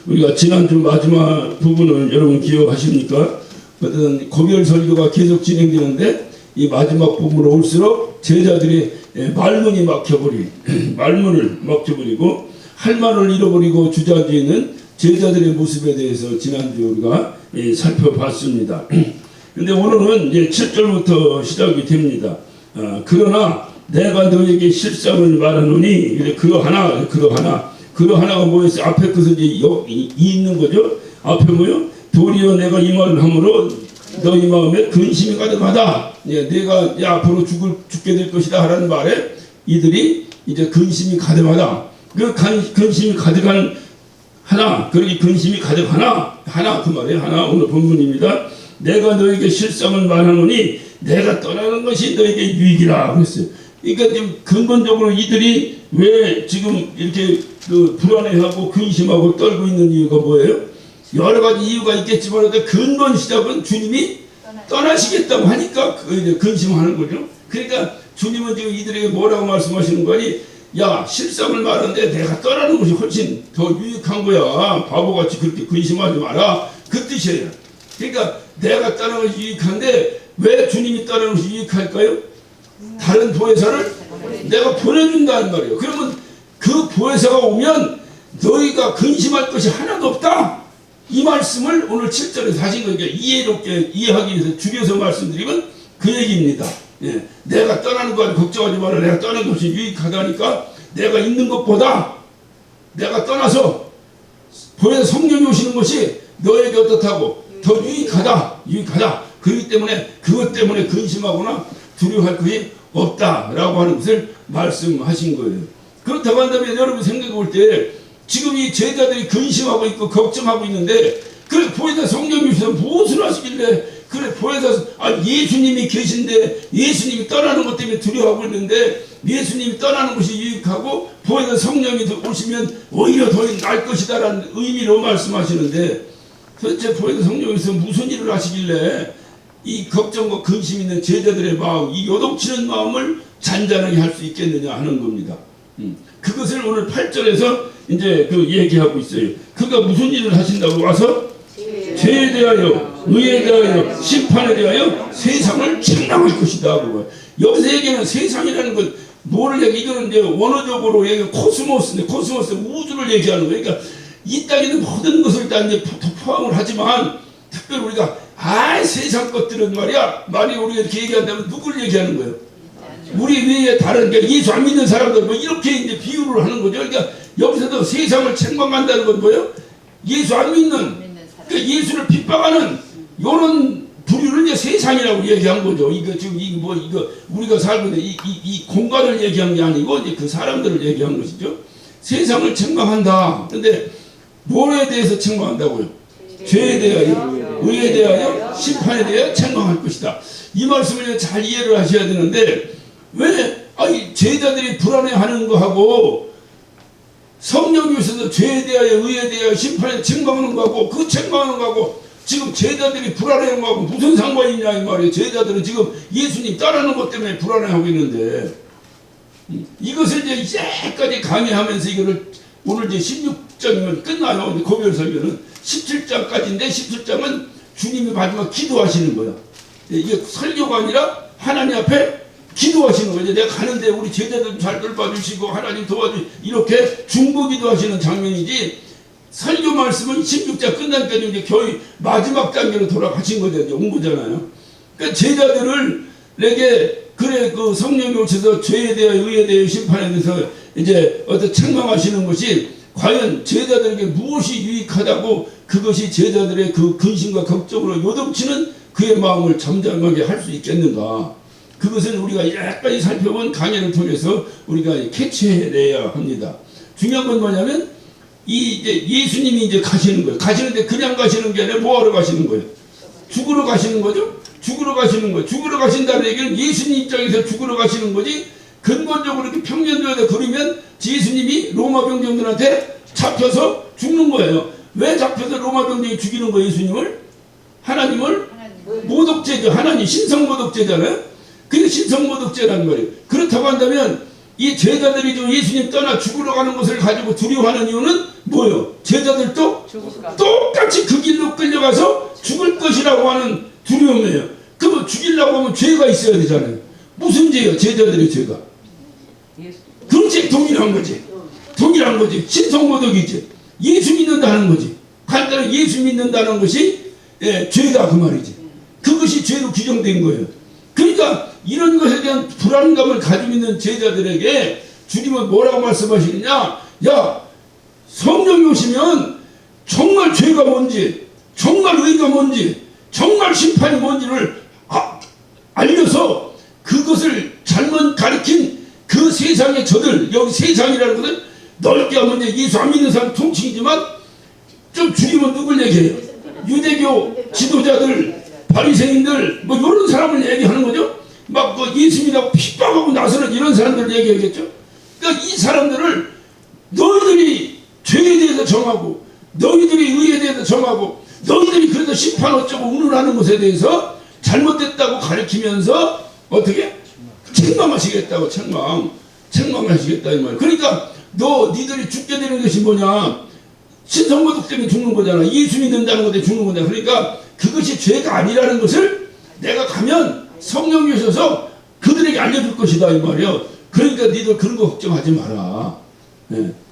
우리가 지난주 마지막 부분을 여러분 기억하십니까? 어떤 고별 설교가 계속 진행되는데 이 마지막 부분으로 올수록 제자들이 말문이 말문을 막혀버리고 할 말을 잃어버리고 주저앉아 있는 제자들의 모습에 대해서 지난주 우리가 살펴봤습니다. 근데 오늘은 이제 7절부터 시작이 됩니다. 그러나 내가 너에게 실상을 말하노니 그러하나가 뭐였어요? 앞에 것은 이제 이 있는 거죠. 앞에 뭐요? 도리어 내가 이 말을 함으로 너희 마음에 근심이 가득하다. 내가 앞으로 죽게 될 것이다 하라는 말에 이들이 이제 근심이 가득하다. 그 근심이 가득한 하나, 그러기 근심이 가득하나 그 말이에요. 하나 오늘 본문입니다. 내가 너에게 실상을 말하노니 내가 떠나는 것이 너에게 유익이라 그랬어요. 그러니까 지금 근본적으로 이들이 왜 지금 이렇게 불안해하고 근심하고 떨고 있는 이유가 뭐예요? 여러 가지 이유가 있겠지만 근본 시작은 주님이 떠나시겠다고 하니까 근심하는 거죠. 그러니까 주님은 지금 이들에게 뭐라고 말씀하시는 거니? 야, 실상을 말하는데 내가 떠나는 것이 훨씬 더 유익한 거야. 바보같이 그렇게 근심하지 마라. 그 뜻이에요. 그러니까 내가 떠나는 것이 유익한데 왜 주님이 떠나는 것이 유익할까요? 다른 보혜사를 내가 보내준다는 말이에요. 그러면 그 보혜사가 오면 너희가 근심할 것이 하나도 없다. 이 말씀을 오늘 7절에서 하신 거니까 이해롭게 이해하기 위해서 줄여서 말씀드리면 그 얘기입니다. 내가 떠나는 거 걱정하지 마라. 내가 떠나는 것이 유익하다니까 내가 있는 것보다 내가 떠나서 보혜사 성령이 오시는 것이 너에게 어떻다고 더 유익하다. 그렇기 때문에 그것 때문에 근심하거나 두려워할 것이 없다라고 하는 것을 말씀하신 거예요. 그렇다고 한다면 여러분 생각해 볼 때 지금 이 제자들이 근심하고 있고 걱정하고 있는데 그래 보혜사 성령이 오셔서 무엇을 하시길래 그래 보혜사 예수님이 계신데 예수님이 떠나는 것 때문에 두려워하고 있는데 예수님이 떠나는 것이 유익하고 보혜사 성령이 오시면 오히려 더 나을 것이다 라는 의미로 말씀하시는데 도대체 보혜사 성령에서 무슨 일을 하시길래 이 걱정과 근심 있는 제자들의 마음, 이 요동치는 마음을 잔잔하게 할 수 있겠느냐 하는 겁니다. 그것을 오늘 8절에서 이제 얘기하고 있어요. 그가 무슨 일을 하신다고 와서 죄에 대하여, 의에 대하여, 심판에 대하여 세상을 책망할 것이다. 여기서 얘기하는 세상이라는 건 뭐를 얘기? 이거는 이제 원어적으로 얘기 코스모스인데 코스모스 우주를 얘기하는 거예요. 그러니까 이 땅에는 모든 것을 다 이제 포함을 하지만 특별히 우리가 세상 것들은 만약 우리가 이렇게 얘기한다면 누굴 얘기하는 거예요? 우리 위에 다른 예수 안 믿는 사람들 이렇게 이제 비유를 하는 거죠. 그러니까 여기서도 세상을 책망한다는 건 뭐예요? 예수 안 믿는 그러니까 예수를 핍박하는 이런 부류를 이제 세상이라고 얘기한 거죠. 이거 지금 이거 우리가 살고 있는 이 공간을 얘기한 게 아니고 이제 그 사람들을 얘기한 것이죠. 세상을 책망한다. 그런데 뭐에 대해서 책망한다고요? 죄에 대하여, 의에 대하여, 심판에 대하여 책망할 것이다. 이 말씀을 잘 이해를 하셔야 되는데 왜 제자들이 불안해하는 거하고 성령이 오셔서 죄에 대하여, 의에 대하여, 심판에 대하여 책망하는 거하고 그 책망하는 거하고 지금 제자들이 불안해하는 거하고 무슨 상관이 있냐 이 말이에요. 제자들은 지금 예수님 따르는 것 때문에 불안해하고 있는데 이것을 이제까지 강의하면서 이거를 오늘 이제 16장이면 끝나요. 고별 설교는 17장까지인데 17장은 주님이 마지막 기도하시는 거예요. 이게 설교가 아니라 하나님 앞에 기도하시는 거예요. 내가 가는데 우리 제자들 잘 돌봐주시고 하나님 도와주시고 이렇게 중보기도하시는 장면이지 설교 말씀은 16장 끝나니까 이제 거의 마지막 단계로 돌아가신 거죠. 온 거잖아요. 그러니까 제자들에게 그래 그 성령이 오셔서 죄에 대하여 의에 대하여 심판에 대해서 이제 책망하시는 것이 과연 제자들에게 무엇이 유익하다고 그것이 제자들의 그 근심과 걱정으로 요동치는 그의 마음을 잠잠하게 할 수 있겠는가? 그것을 우리가 여기까지 살펴본 강의를 통해서 우리가 캐치해내야 합니다. 중요한 건 뭐냐면 이제 예수님이 이제 가시는 거예요. 가시는데 그냥 가시는 게 아니라 뭐하러 가시는 거예요? 죽으러 가시는 거죠? 죽으러 가시는 거예요. 죽으러 가신다는 얘기는 예수님 입장에서 죽으러 가시는 거지 근본적으로 이렇게 평면도에다 그리면 예수님이 로마 병정들한테 잡혀서 죽는 거예요. 왜 잡혀서 로마 병정이 죽이는 거예요? 예수님을? 하나님을? 모독죄죠. 하나님 신성모독죄잖아요. 그게 신성모독죄라는 말이에요. 그렇다고 한다면 이 제자들이 예수님 떠나 죽으러 가는 것을 가지고 두려워하는 이유는 뭐예요? 제자들도 똑같이 그 길로 끌려가서 죽을 것이라고 하는 두려움이에요. 그럼 죽이려고 하면 죄가 있어야 되잖아요. 무슨 죄예요? 제자들의 죄가. 그렇지, 동일한 거지. 동일한 거지. 신성모독이지. 예수 믿는다는 거지. 간단히 예수 믿는다는 것이 죄다 그 말이지. 그것이 죄로 규정된 거예요. 그러니까 이런 것에 대한 불안감을 가지고 있는 제자들에게 주님은 뭐라고 말씀하시느냐? 야, 성령이 오시면 정말 죄가 뭔지, 정말 의가 뭔지, 정말 심판이 뭔지를 알려서 그것을 잘못 가르친 그 세상의 저들, 여기 세상이라는 것은 넓게 하면 예수 안 믿는 사람 통칭이지만 좀 줄이면 누굴 얘기해요? 유대교 지도자들, 바리새인들 뭐 이런 사람을 얘기하는 거죠. 막 예수 믿다고 핍박하고 나서는 이런 사람들을 얘기하겠죠. 그러니까 이 사람들을 너희들이 죄에 대해서 정하고 너희들이 의에 대해서 정하고 너희들이 그래서 심판 어쩌고 운운하는 것에 대해서 잘못됐다고 가르치면서 어떻게? 책망하시겠다고 책망하시겠다 이 말. 그러니까 니들이 죽게 되는 것이 뭐냐? 신성모독 때문에 죽는 거잖아. 예수 믿는다는 것 때문에 죽는 거잖아. 그러니까 그것이 죄가 아니라는 것을 내가 가면 성령이 오셔서 그들에게 알려줄 것이다 이 말이야. 그러니까 니들 그런 거 걱정하지 마라.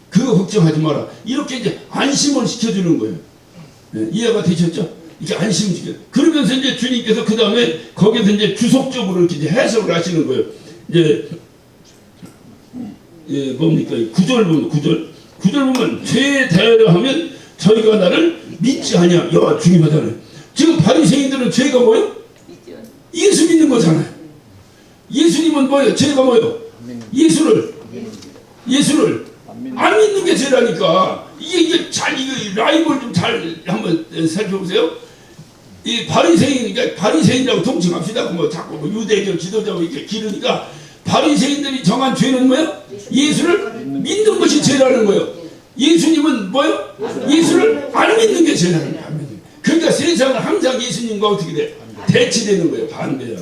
그거 걱정하지 마라. 이렇게 이제 안심을 시켜주는 거예요. 이해가 되셨죠? 이렇게 안심을 시켜. 그러면서 이제 주님께서 그 다음에 거기서 이제 주석적으로 이렇게 이제 해석을 하시는 거예요. 이제 뭡니까? 9절 보면 9절 보면 죄에 대하려 하면 저희가 나를 믿지 아니야. 야, 중요하잖아요. 지금 바리새인들은 죄가 뭐예요? 예수 믿는 거잖아요. 예수님은 뭐예요? 죄가 뭐예요? 예수를 안 믿는 게 죄라니까. 이게 라이브를 좀 잘 한번 살펴보세요. 이 바리새인, 그러니까 바리새인이라고 통칭합시다. 뭐 자꾸 유대교 지도자고 이렇게 기르니까 바리새인들이 정한 죄는 뭐예요? 예수를 믿는 것이 죄라는 거예요. 예수님은 뭐예요? 예수를 안 믿는 게 죄라는 거예요. 그러니까 세상은 항상 예수님과 어떻게 돼? 대치되는 거예요. 반대야.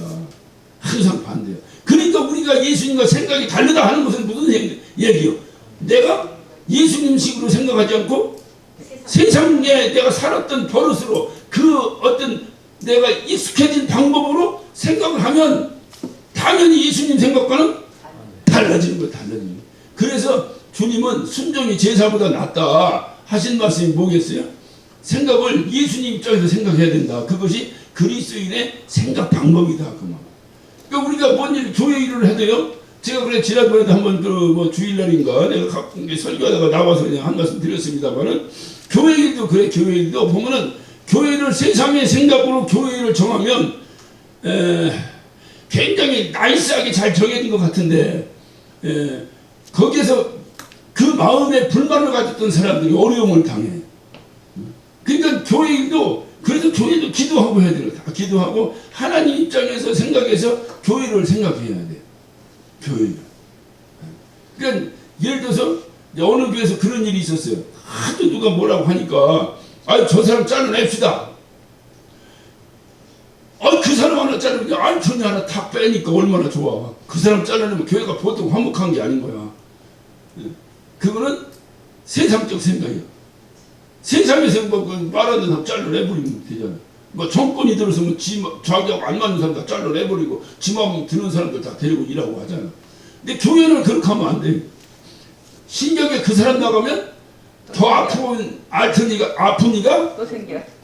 항상 반대야. 그러니까 우리가 예수님과 생각이 다르다 하는 것은 무슨 얘기요? 내가 예수님식으로 생각하지 않고 세상에 내가 살았던 버릇으로 그 어떤 내가 익숙해진 방법으로 생각을 하면 당연히 예수님 생각과는 달라지는 거예요. 달라지는 거예요. 그래서 주님은 순종이 제사보다 낫다 하신 말씀이 뭐겠어요? 생각을 예수님 입장에서 생각해야 된다. 그것이 그리스도인의 생각 방법이다. 그 말. 그러니까 우리가 뭔 일, 교회 일을 해도요. 제가 그래 지난번에도 한번 뭐 주일날인가 내가 설교하다가 나와서 그냥 한 말씀 드렸습니다만은 교회 일도 그래. 교회 일도 보면은 교회를 세상의 생각으로 교회를 정하면 굉장히 나이스하게 잘 정해진 것 같은데 거기에서 그 마음에 불만을 가졌던 사람들이 어려움을 당해. 그러니까 교회 일도 그래서 교회도 기도하고 해야 돼요. 다 기도하고 하나님 입장에서 생각해서 교회를 생각해야 돼. 교회를. 그러니까 예를 들어서 어느 교회에서 그런 일이 있었어요. 하도 누가 뭐라고 하니까 저 사람 잘라냅시다. 그 사람 하나 자르면 전혀 하나 다 빼니까 얼마나 좋아. 그 사람 잘라내면 교회가 보통 화목한 게 아닌 거야. 그거는 세상적 생각이야. 세상에서 말하는 사람 잘라내버리면 되잖아. 뭐 정권이 들어서면 자기하고 안 맞는 사람 다 잘라내버리고 지 마음 드는 사람들 다 데리고 일하고 하잖아. 근데 교회는 그렇게 하면 안 돼. 신경에 그 사람 나가면 더 아픈 이가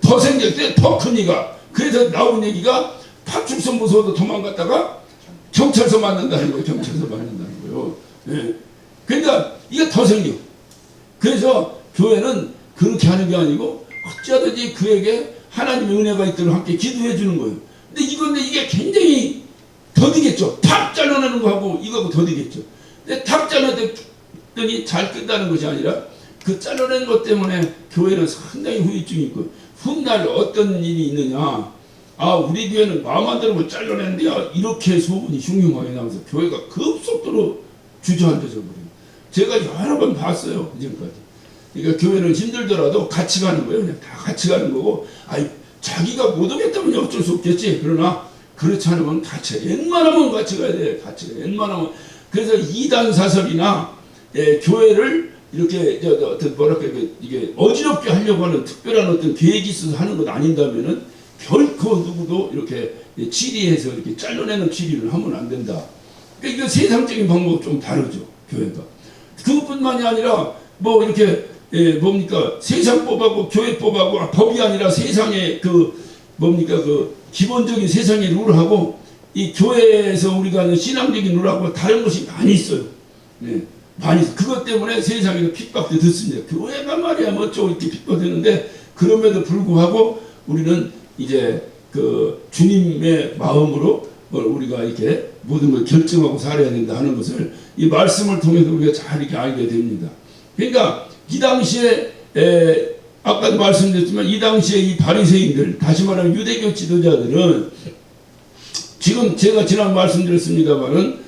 더 생겼대. 더 큰 이가. 그래서 나온 얘기가 파출소 무서워도 도망갔다가 경찰서 만난다는 거예요. 경찰서 만난다는 거예요. 예. 그러니까 이게 더 생겨. 그래서 교회는 그렇게 하는 게 아니고 어찌하든지 그에게 하나님의 은혜가 있도록 함께 기도해 주는 거예요. 근데 이게 굉장히 더디겠죠. 탁 잘라내는 거하고 이거하고 더디겠죠. 근데 탁 잘라냈더니 잘 끝나는 것이 아니라 그 잘라낸 것 때문에 교회는 상당히 후유증이 있고 훗날 어떤 일이 있느냐. 우리 교회는 마음만 들으면 잘라낸대요. 이렇게 소문이 흉흉하게 나면서 교회가 급속도로 주저앉아져 버려요. 제가 여러 번 봤어요. 지금까지. 그러니까 교회는 힘들더라도 같이 가는 거예요. 그냥 다 같이 가는 거고 자기가 못 오겠다면 어쩔 수 없겠지. 그러나 그렇지 않으면 같이 웬만하면 같이 가야 돼. 같이 웬만하면. 그래서 이단 사설이나 교회를 이렇게 어떤 뭐랄까 이게 어지럽게 하려고 하는 특별한 어떤 계획이 있어서 하는 것 아닌다면은 결코 누구도 이렇게 치리해서 이렇게 잘라내는 치리를 하면 안 된다. 그러니까 이거 세상적인 방법 좀 다르죠, 교회가. 그것뿐만이 아니라 뭐 이렇게 뭡니까 세상법하고 교회법하고 법이 아니라 세상의 그 뭡니까 그 기본적인 세상의 룰하고 이 교회에서 우리가 하는 신앙적인 룰하고 다른 것이 많이 있어요. 네, 많이 있어요. 그것 때문에 세상에서 핍박도 듣습니다. 교회가 말이야 뭐 어쩌고 이렇게 핍박되는데 그럼에도 불구하고 우리는 이제 그 주님의 마음으로 우리가 이렇게 모든 걸 결정하고 살아야 된다 하는 것을 이 말씀을 통해서 우리가 잘 이렇게 알게 됩니다. 그러니까 이 당시에 아까도 말씀드렸지만 이 당시에 이 바리새인들 다시 말하면 유대교 지도자들은 지금 제가 지난 말씀드렸습니다만은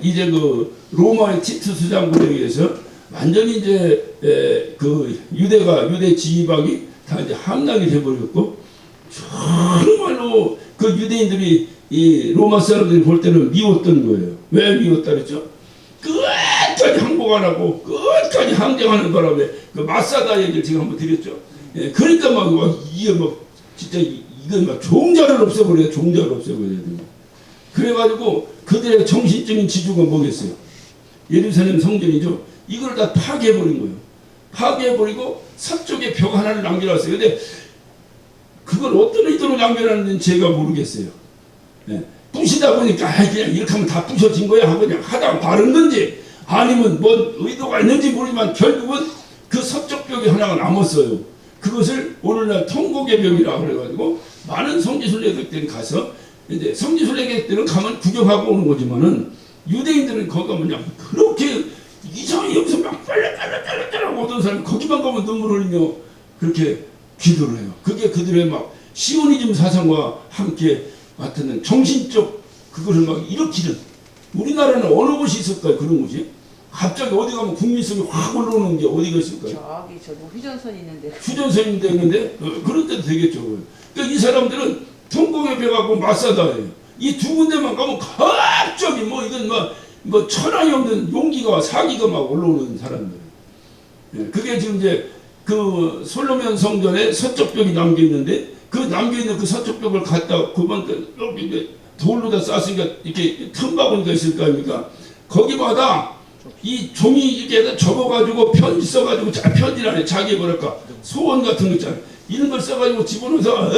이제 그 로마의 티투스 장군에 의해서 완전히 이제 그 유대 지방이 다 이제 함락이 돼버렸고 정말로 그 유대인들이 이 로마 사람들이 볼 때는 미웠던 거예요. 왜 미웠다 그랬죠? 끝까지 항복 안 하고 끝까지 항쟁하는 바람에 그 마사다 얘기를 지금 한번 드렸죠. 그러니까 막 이게 막 진짜 이건 막 종자를 없애버려야 종자를 없애버려야 돼요. 그래가지고 그들의 정신적인 지주가 뭐겠어요? 예루살렘 성전이죠. 이걸 다 파괴해버린 거예요. 파괴해버리고 서쪽에 벽 하나를 남겨놨어요. 근데 그걸 어떤 의도로 남겨놨는지 제가 모르겠어요. 부시다 보니까 그냥 이렇게 하면 다 부셔진 거야 하고 그냥 하다가 바른 건지 아니면 뭔 의도가 있는지 모르지만 결국은 그 서쪽 벽이 하나가 남았어요. 그것을 오늘날 통곡의 벽이라고 그래가지고 많은 성지순례객들이 가서 이제 성지순례객들은 가면 구경하고 오는 거지만은 유대인들은 거기 가면 그냥 그렇게 이상하게 여기서 막 빨라 오던 사람이 거기만 가면 눈물 흘리며 그렇게 기도를 해요. 그게 그들의 막 시오니즘 사상과 함께 같은 정신적 그거를 막 일으키는 우리나라는 어느 곳이 있을까요? 그런 곳이 갑자기 어디 가면 국민성이 확 올라오는 게 어디가 있을까요? 저기 휴전선 있는데. 휴전선인데 있는데 그런 데도 되겠죠. 그러니까 이 사람들은 통곡의 벽하고 마사다예요. 이 두 군데만 가면 갑자기 뭐 이건 뭐 천하에 없는 용기가 사기가 막 올라오는 사람들. 그게 지금 이제 그 솔로몬 성전에 서쪽 벽이 남겨 있는데 그 남겨있는 그 서쪽 벽을 갖다 그만 여기 돌로 다 쌌으니까 이렇게 틈바구니가 있을 거 아닙니까? 거기마다 이 종이 이렇게 접어가지고 편지 써가지고 편지라네 자기 뭐랄까 소원 같은 거 있잖아요. 이런 걸 써가지고 집어넣어서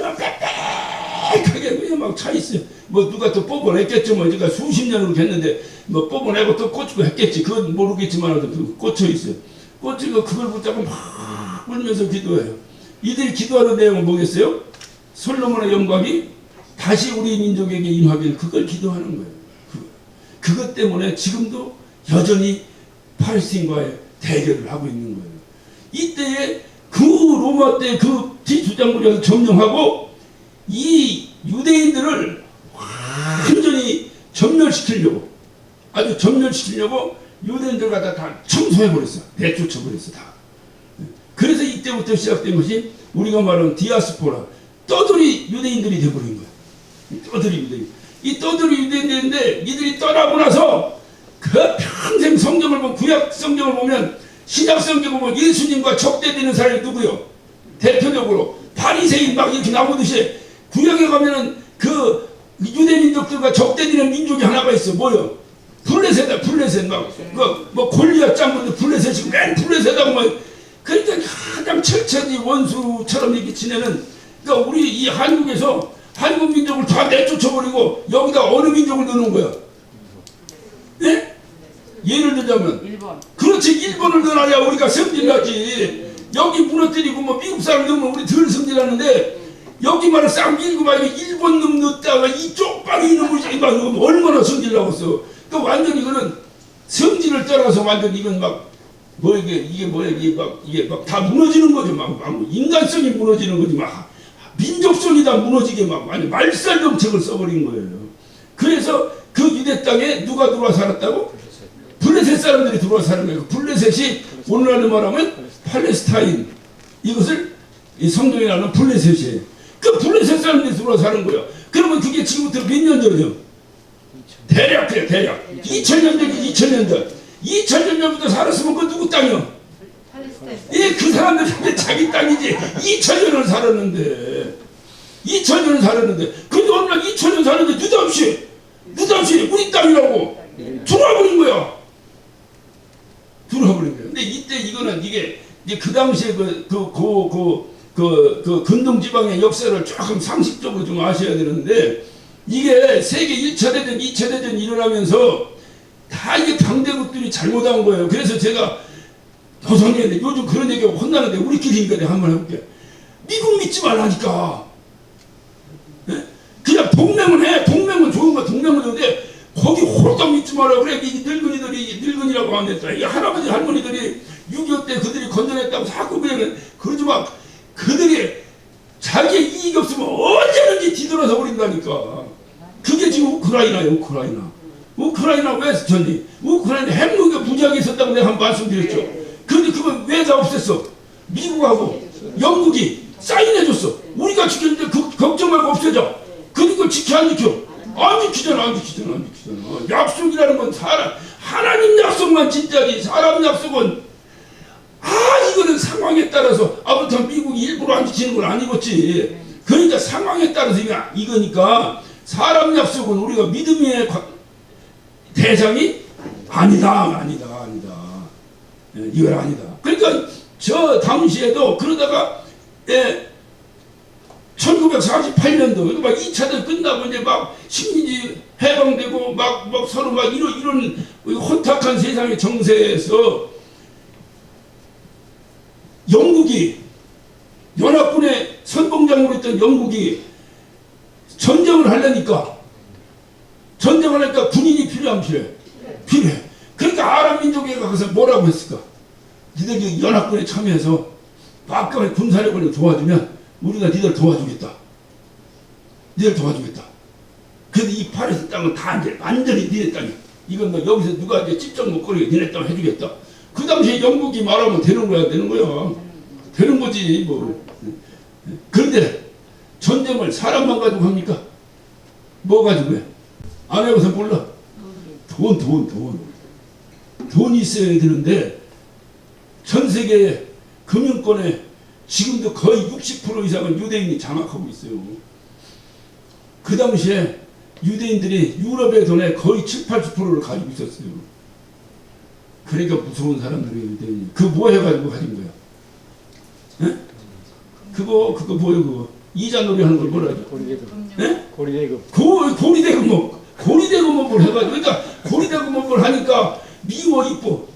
막 빽빽하게 그냥 막 차 있어요. 뭐 누가 또 뽑아냈겠죠. 뭐 제가 수십 년으로 했는데 뭐 뽑아내고 또 꽂고 했겠지. 그건 모르겠지만 꽂혀 있어요. 꽂히고 그걸 붙잡고 막 울면서 기도해요. 이들이 기도하는 내용은 뭐겠어요? 솔로몬의 영광이 다시 우리 민족에게 임하길 그걸 기도하는 거예요. 그것 때문에 지금도 여전히 팔레스틴과의 대결을 하고 있는 거예요. 이때에 그 로마 때 그 지주장군에서 점령하고 이 유대인들을 완전히 전멸시키려고 아주 전멸시키려고 유대인들 갖다 다 청소해버렸어. 내쫓아버렸어 다. 그래서 이때부터 시작된 것이 우리가 말하는 디아스포라 떠돌이 유대인들이 되어버린 거야. 떠돌이 유대인. 이 떠돌이 유대인들인데 이들이 떠나고 나서 그 평생 성경을 보면 구약 성경을 보면 신약 성경을 보면 예수님과 적대되는 사람이 누구요? 대표적으로 바리새인 막 이렇게 나오듯이 구약에 가면은 그 유대민족들과 적대되는 민족이 하나가 있어. 뭐요? 블레셋이다. 블레셋 뭐 골리앗 장군도 블레셋이고 맨 블레셋하고 막 그러니까 가장 철저히 원수처럼 이렇게 지내는 그러니까 우리 이 한국에서 한국 민족을 다 내쫓아버리고 여기다 어느 민족을 넣는 거야? 예? 예를 들자면 일본. 그렇지 일본을 넣어야 우리가 승진하지. 여기 무너뜨리고 뭐 미국 사람 넣으면 우리 덜 승진하는데 여기만을 싹 밀고 막 일본 놈 넣었다가 이쪽 방에 이놈을 막 얼마나 승진하고 있어. 그 완전 이거는 성질을 떠나서 완전 이건 막 뭐 이게 뭐야 이게 막 다 무너지는 거죠. 막 인간성이 무너지는 거지. 막 민족성이 다 무너지게 막 완전 말살 정책을 써버린 거예요. 그래서 그 유대 땅에 누가 들어와 살았다고? 블레셋 사람들이 들어와 사는 거예요. 블레셋이 오늘날로 말하면 팔레스타인 이것을 이 성경에 나오는 블레셋이에요. 그 블레셋 사람들이 들어와 사는 거예요. 그러면 그게 지금부터 몇 년 전이요? 대략 그래 대략 2000년 전이 2000년 전. 2000년 전부터 살았으면 그 누구 땅이요? 예, 그 사람들이 자기 땅이지. 2000년을 살았는데. 2000년을 살았는데. 근데 어느 날 2000년 살았는데 느닷없이 우리 땅이라고 들어와버린 거야. 들어와버린 거야. 근데 이때 이거는 이게 이제 그 당시에 그 근동지방의 역사를 조금 상식적으로 좀 아셔야 되는데, 이게 세계 1차 대전, 2차 대전이 일어나면서 다 이게 당대국들이 잘못한 거예요. 그래서 제가 도성이었는데 요즘 그런 얘기가 혼나는데 우리끼리니까 내가 한번 해볼게. 미국 믿지 말라니까. 네? 그냥 동맹은 해. 동맹은 좋은 거, 동맹은 좋은데 거기 홀딱 믿지 마라. 그래, 이 늙은이라고 안 했다. 이 할아버지 할머니들이 6.25 때 그들이 건전했다고 자꾸 그냥 그러지 마. 그들이 자기의 이익이 없으면 언제든지 뒤돌아서 버린다니까. 그게 지금 우크라이나예요. 우크라이나 왜 전쟁? 우크라이나 핵무기가 무지하게 있었다고 내가 한번 말씀드렸죠. 그런데 그건 왜 다 없앴어? 미국하고 영국이 사인해줬어. 우리가 지켰는데 걱정 말고 없애자. 근데 그걸 지켜 안 지켜? 안 지키잖아. 약속이라는 건 하나님 약속만 진짜지. 사람 약속은 이거는 상황에 따라서 아무튼 미국이 일부러 안 지키는 건 아니겠지. 그러니까 상황에 따라서 이거니까 사람 약속은 우리가 믿음의 대상이 아니다. 이건 아니다. 그러니까 저 당시에도 그러다가 1948년도 막 2차전 끝나고 이제 막 식민지 해방되고 막 서로 막 이런 혼탁한 세상의 정세에서 영국이 연합군의 선봉장으로 있던 영국이 전쟁을 하려니까 군인이 필요해. 그러니까 아랍 민족에 가서 뭐라고 했을까? 니들이 연합군에 참여해서 막강한 군사력을 도와주면 우리가 니들 도와주겠다. 그래서 이 팔에서 땅은 다 이제 완전히 니네 땅이야. 이건 뭐 여기서 누가 이제 직접 못 거리게 니네 땅 해주겠다. 그 당시에 영국이 말하면 되는 거야. 되는 거지 뭐. 그런데 전쟁을 사람만 가지고 합니까? 뭐 가지고 해? 안 해봐서 몰라. 돈이 있어야 되는데 전 세계의 금융권에 지금도 거의 60% 이상은 유대인이 장악하고 있어요. 그 당시에 유대인들이 유럽의 돈의 거의 70~80%를 가지고 있었어요. 그러니까 무서운 사람들이 유대인이. 그거 뭐 해가지고 가진 거야? 에? 그거 뭐예요 그거? 이자놀이 하는 걸 뭐라 하죠? 고리대금업을 해가지고. 그러니까 고리대금업을 하니까 미워 이뻐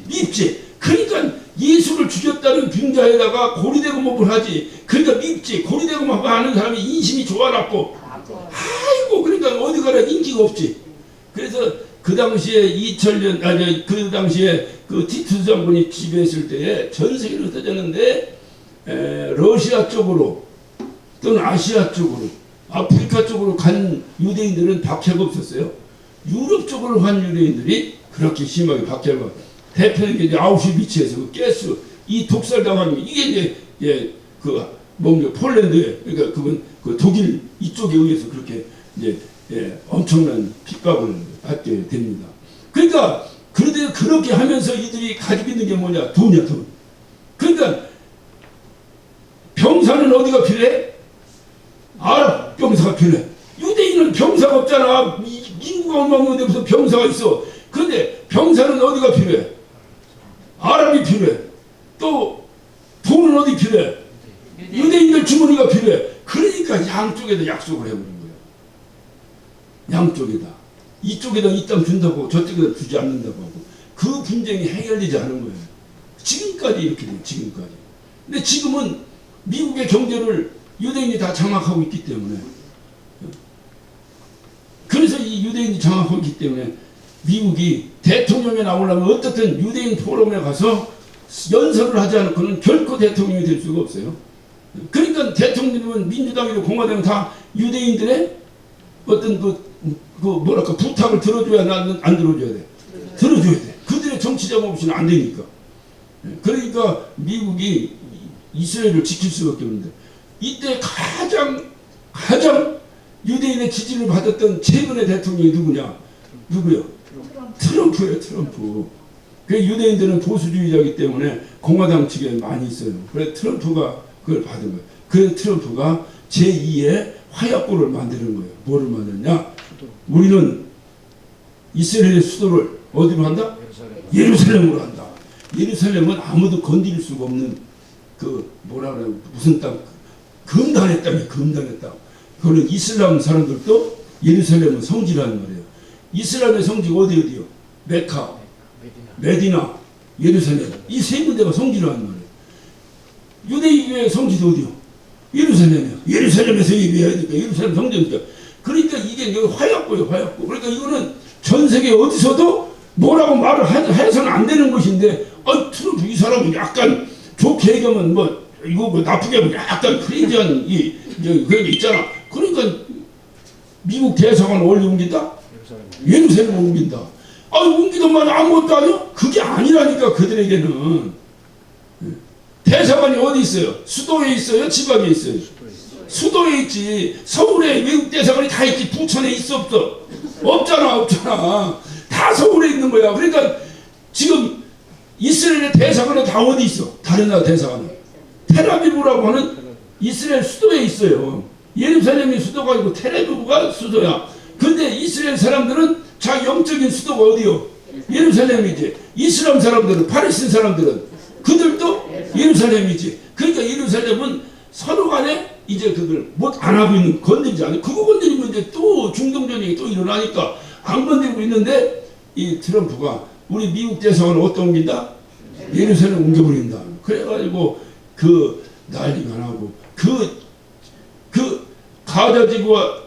밉지. 그러니까 예수를 죽였다는 빙자에다가 고리대금업을 하지. 그러니까 밉지. 고리대금업 하는 사람이 인심이 좋아 나빠. 아이고 그러니까 어디 가라 인기가 없지. 그래서 그 당시에 그 당시에 그 티투스 장군이 지배했을 때에 전 세계로 흩어졌는데 러시아 쪽으로 또는 아시아 쪽으로 아프리카 쪽으로 간 유대인들은 박해가 없었어요. 유럽 쪽으로 간 유대인들이 그렇게 심하게 박해가. 대표적인 게 아우슈비츠에서 그 가스 이 독살당하는 이게 이제 폴란드에 그러니까 그건 그 독일 이쪽에 의해서 그렇게 이제 엄청난 핍박을 받게 됩니다. 그러니까 그렇게 하면서 이들이 가지고 있는 게 뭐냐? 돈이야, 돈. 그러니까 병사는 어디가 필요해? 아랍 병사가 필요해. 유대인은 병사가 없잖아. 인구가 얼마 없는데 무슨 병사가 있어. 그런데 병사는 어디가 필요해? 아랍이 필요해. 또 돈은 어디 필요해? 유대인들 주머니가 필요해. 그러니까 양쪽에다 약속을 해버린 거야. 양쪽에다. 이쪽에다 이 땅 준다고 저쪽에다 주지 않는다고 하고. 그 분쟁이 해결되지 않은 거예요. 지금까지 이렇게 돼요. 지금까지. 근데 지금은 미국의 경제를 유대인이 다 장악하고 있기 때문에, 그래서 이 유대인이 장악하고 있기 때문에 미국이 대통령에 나오려면 어떻든 유대인 포럼에 가서 연설을 하지 않고는 결코 대통령이 될 수가 없어요. 그러니까 대통령은 민주당이고 공화당은 다 유대인들의 어떤 부탁을 들어줘야 안 들어줘야 돼. 들어줘야 돼. 그들의 정치적 없이는 안 되니까. 그러니까 미국이 이스라엘을 지킬 수밖에 없는데, 이때 가장 유대인의 지지를 받았던 최근의 대통령이 누구냐? 누구요? 트럼프예요, 트럼프. 그 유대인들은 보수주의자이기 때문에 공화당 측에 많이 있어요. 그래서 트럼프가 그걸 받은 거예요. 그래서 트럼프가 제2의 화약고를 만드는 거예요. 뭐를 만드냐? 우리는 이스라엘의 수도를 어디로 한다? 예루살렘으로 한다. 예루살렘은 아무도 건드릴 수가 없는 그 뭐라 그래요? 무슨 땅? 금단의 땅이에요. 금단의 땅. 그거는 이슬람 사람들도 예루살렘은 성지라는 말이에요. 이슬람의 성지가 어디요? 메카, 메디나, 예루살렘. 이 세 군데가 성지라는 말이에요. 유대교의 성지도 어디요? 예루살렘이에요. 예루살렘에서 예배해야 되니까 예루살렘 성지니까. 그러니까 이게 화약고예요, 화약고. 그러니까 이거는 전 세계 어디서도 뭐라고 말을 해서는 안 되는 것인데, 트럼프 이 사람은 약간 좋게 얘기하면 뭐 이거 뭐 나쁘게 하면 약간 크레이지한 그런 게 있잖아. 그러니까 미국 대사관 어디 옮긴다? 예루살렘 옮긴다. 옮기던만 아무것도 아니야? 그게 아니라니까 그들에게는. 대사관이 어디 있어요? 수도에 있어요? 지방에 있어요? 수도에 있지. 서울에 외국 대사관이 다 있지. 부천에 있어 없어? 없잖아, 없잖아. 다 서울에 있는 거야. 그러니까 지금 이스라엘의 대사관은 다 어디 있어? 다른 나라 대사관은 텔아비브라고 하는 이스라엘 수도에 있어요. 예루살렘이 수도가 아니고 텔아비브가 수도야. 근데 이스라엘 사람들은 자기 영적인 수도가 어디요? 예루살렘이지. 이슬람 사람들은, 팔레스틴 사람들은 그들도 예루살렘이지. 그러니까 예루살렘은 서로 간에 이제 그걸 못 안 하고 있는, 건드리지 않아요. 그거 건드리면 이제 또 중동전쟁이 또 일어나니까 안 건드리고 있는데, 이 트럼프가 우리 미국 대사관을 어디다 옮긴다? 예루살렘 옮겨버린다. 그래가지고 그 난리가 나고 그 가자지구와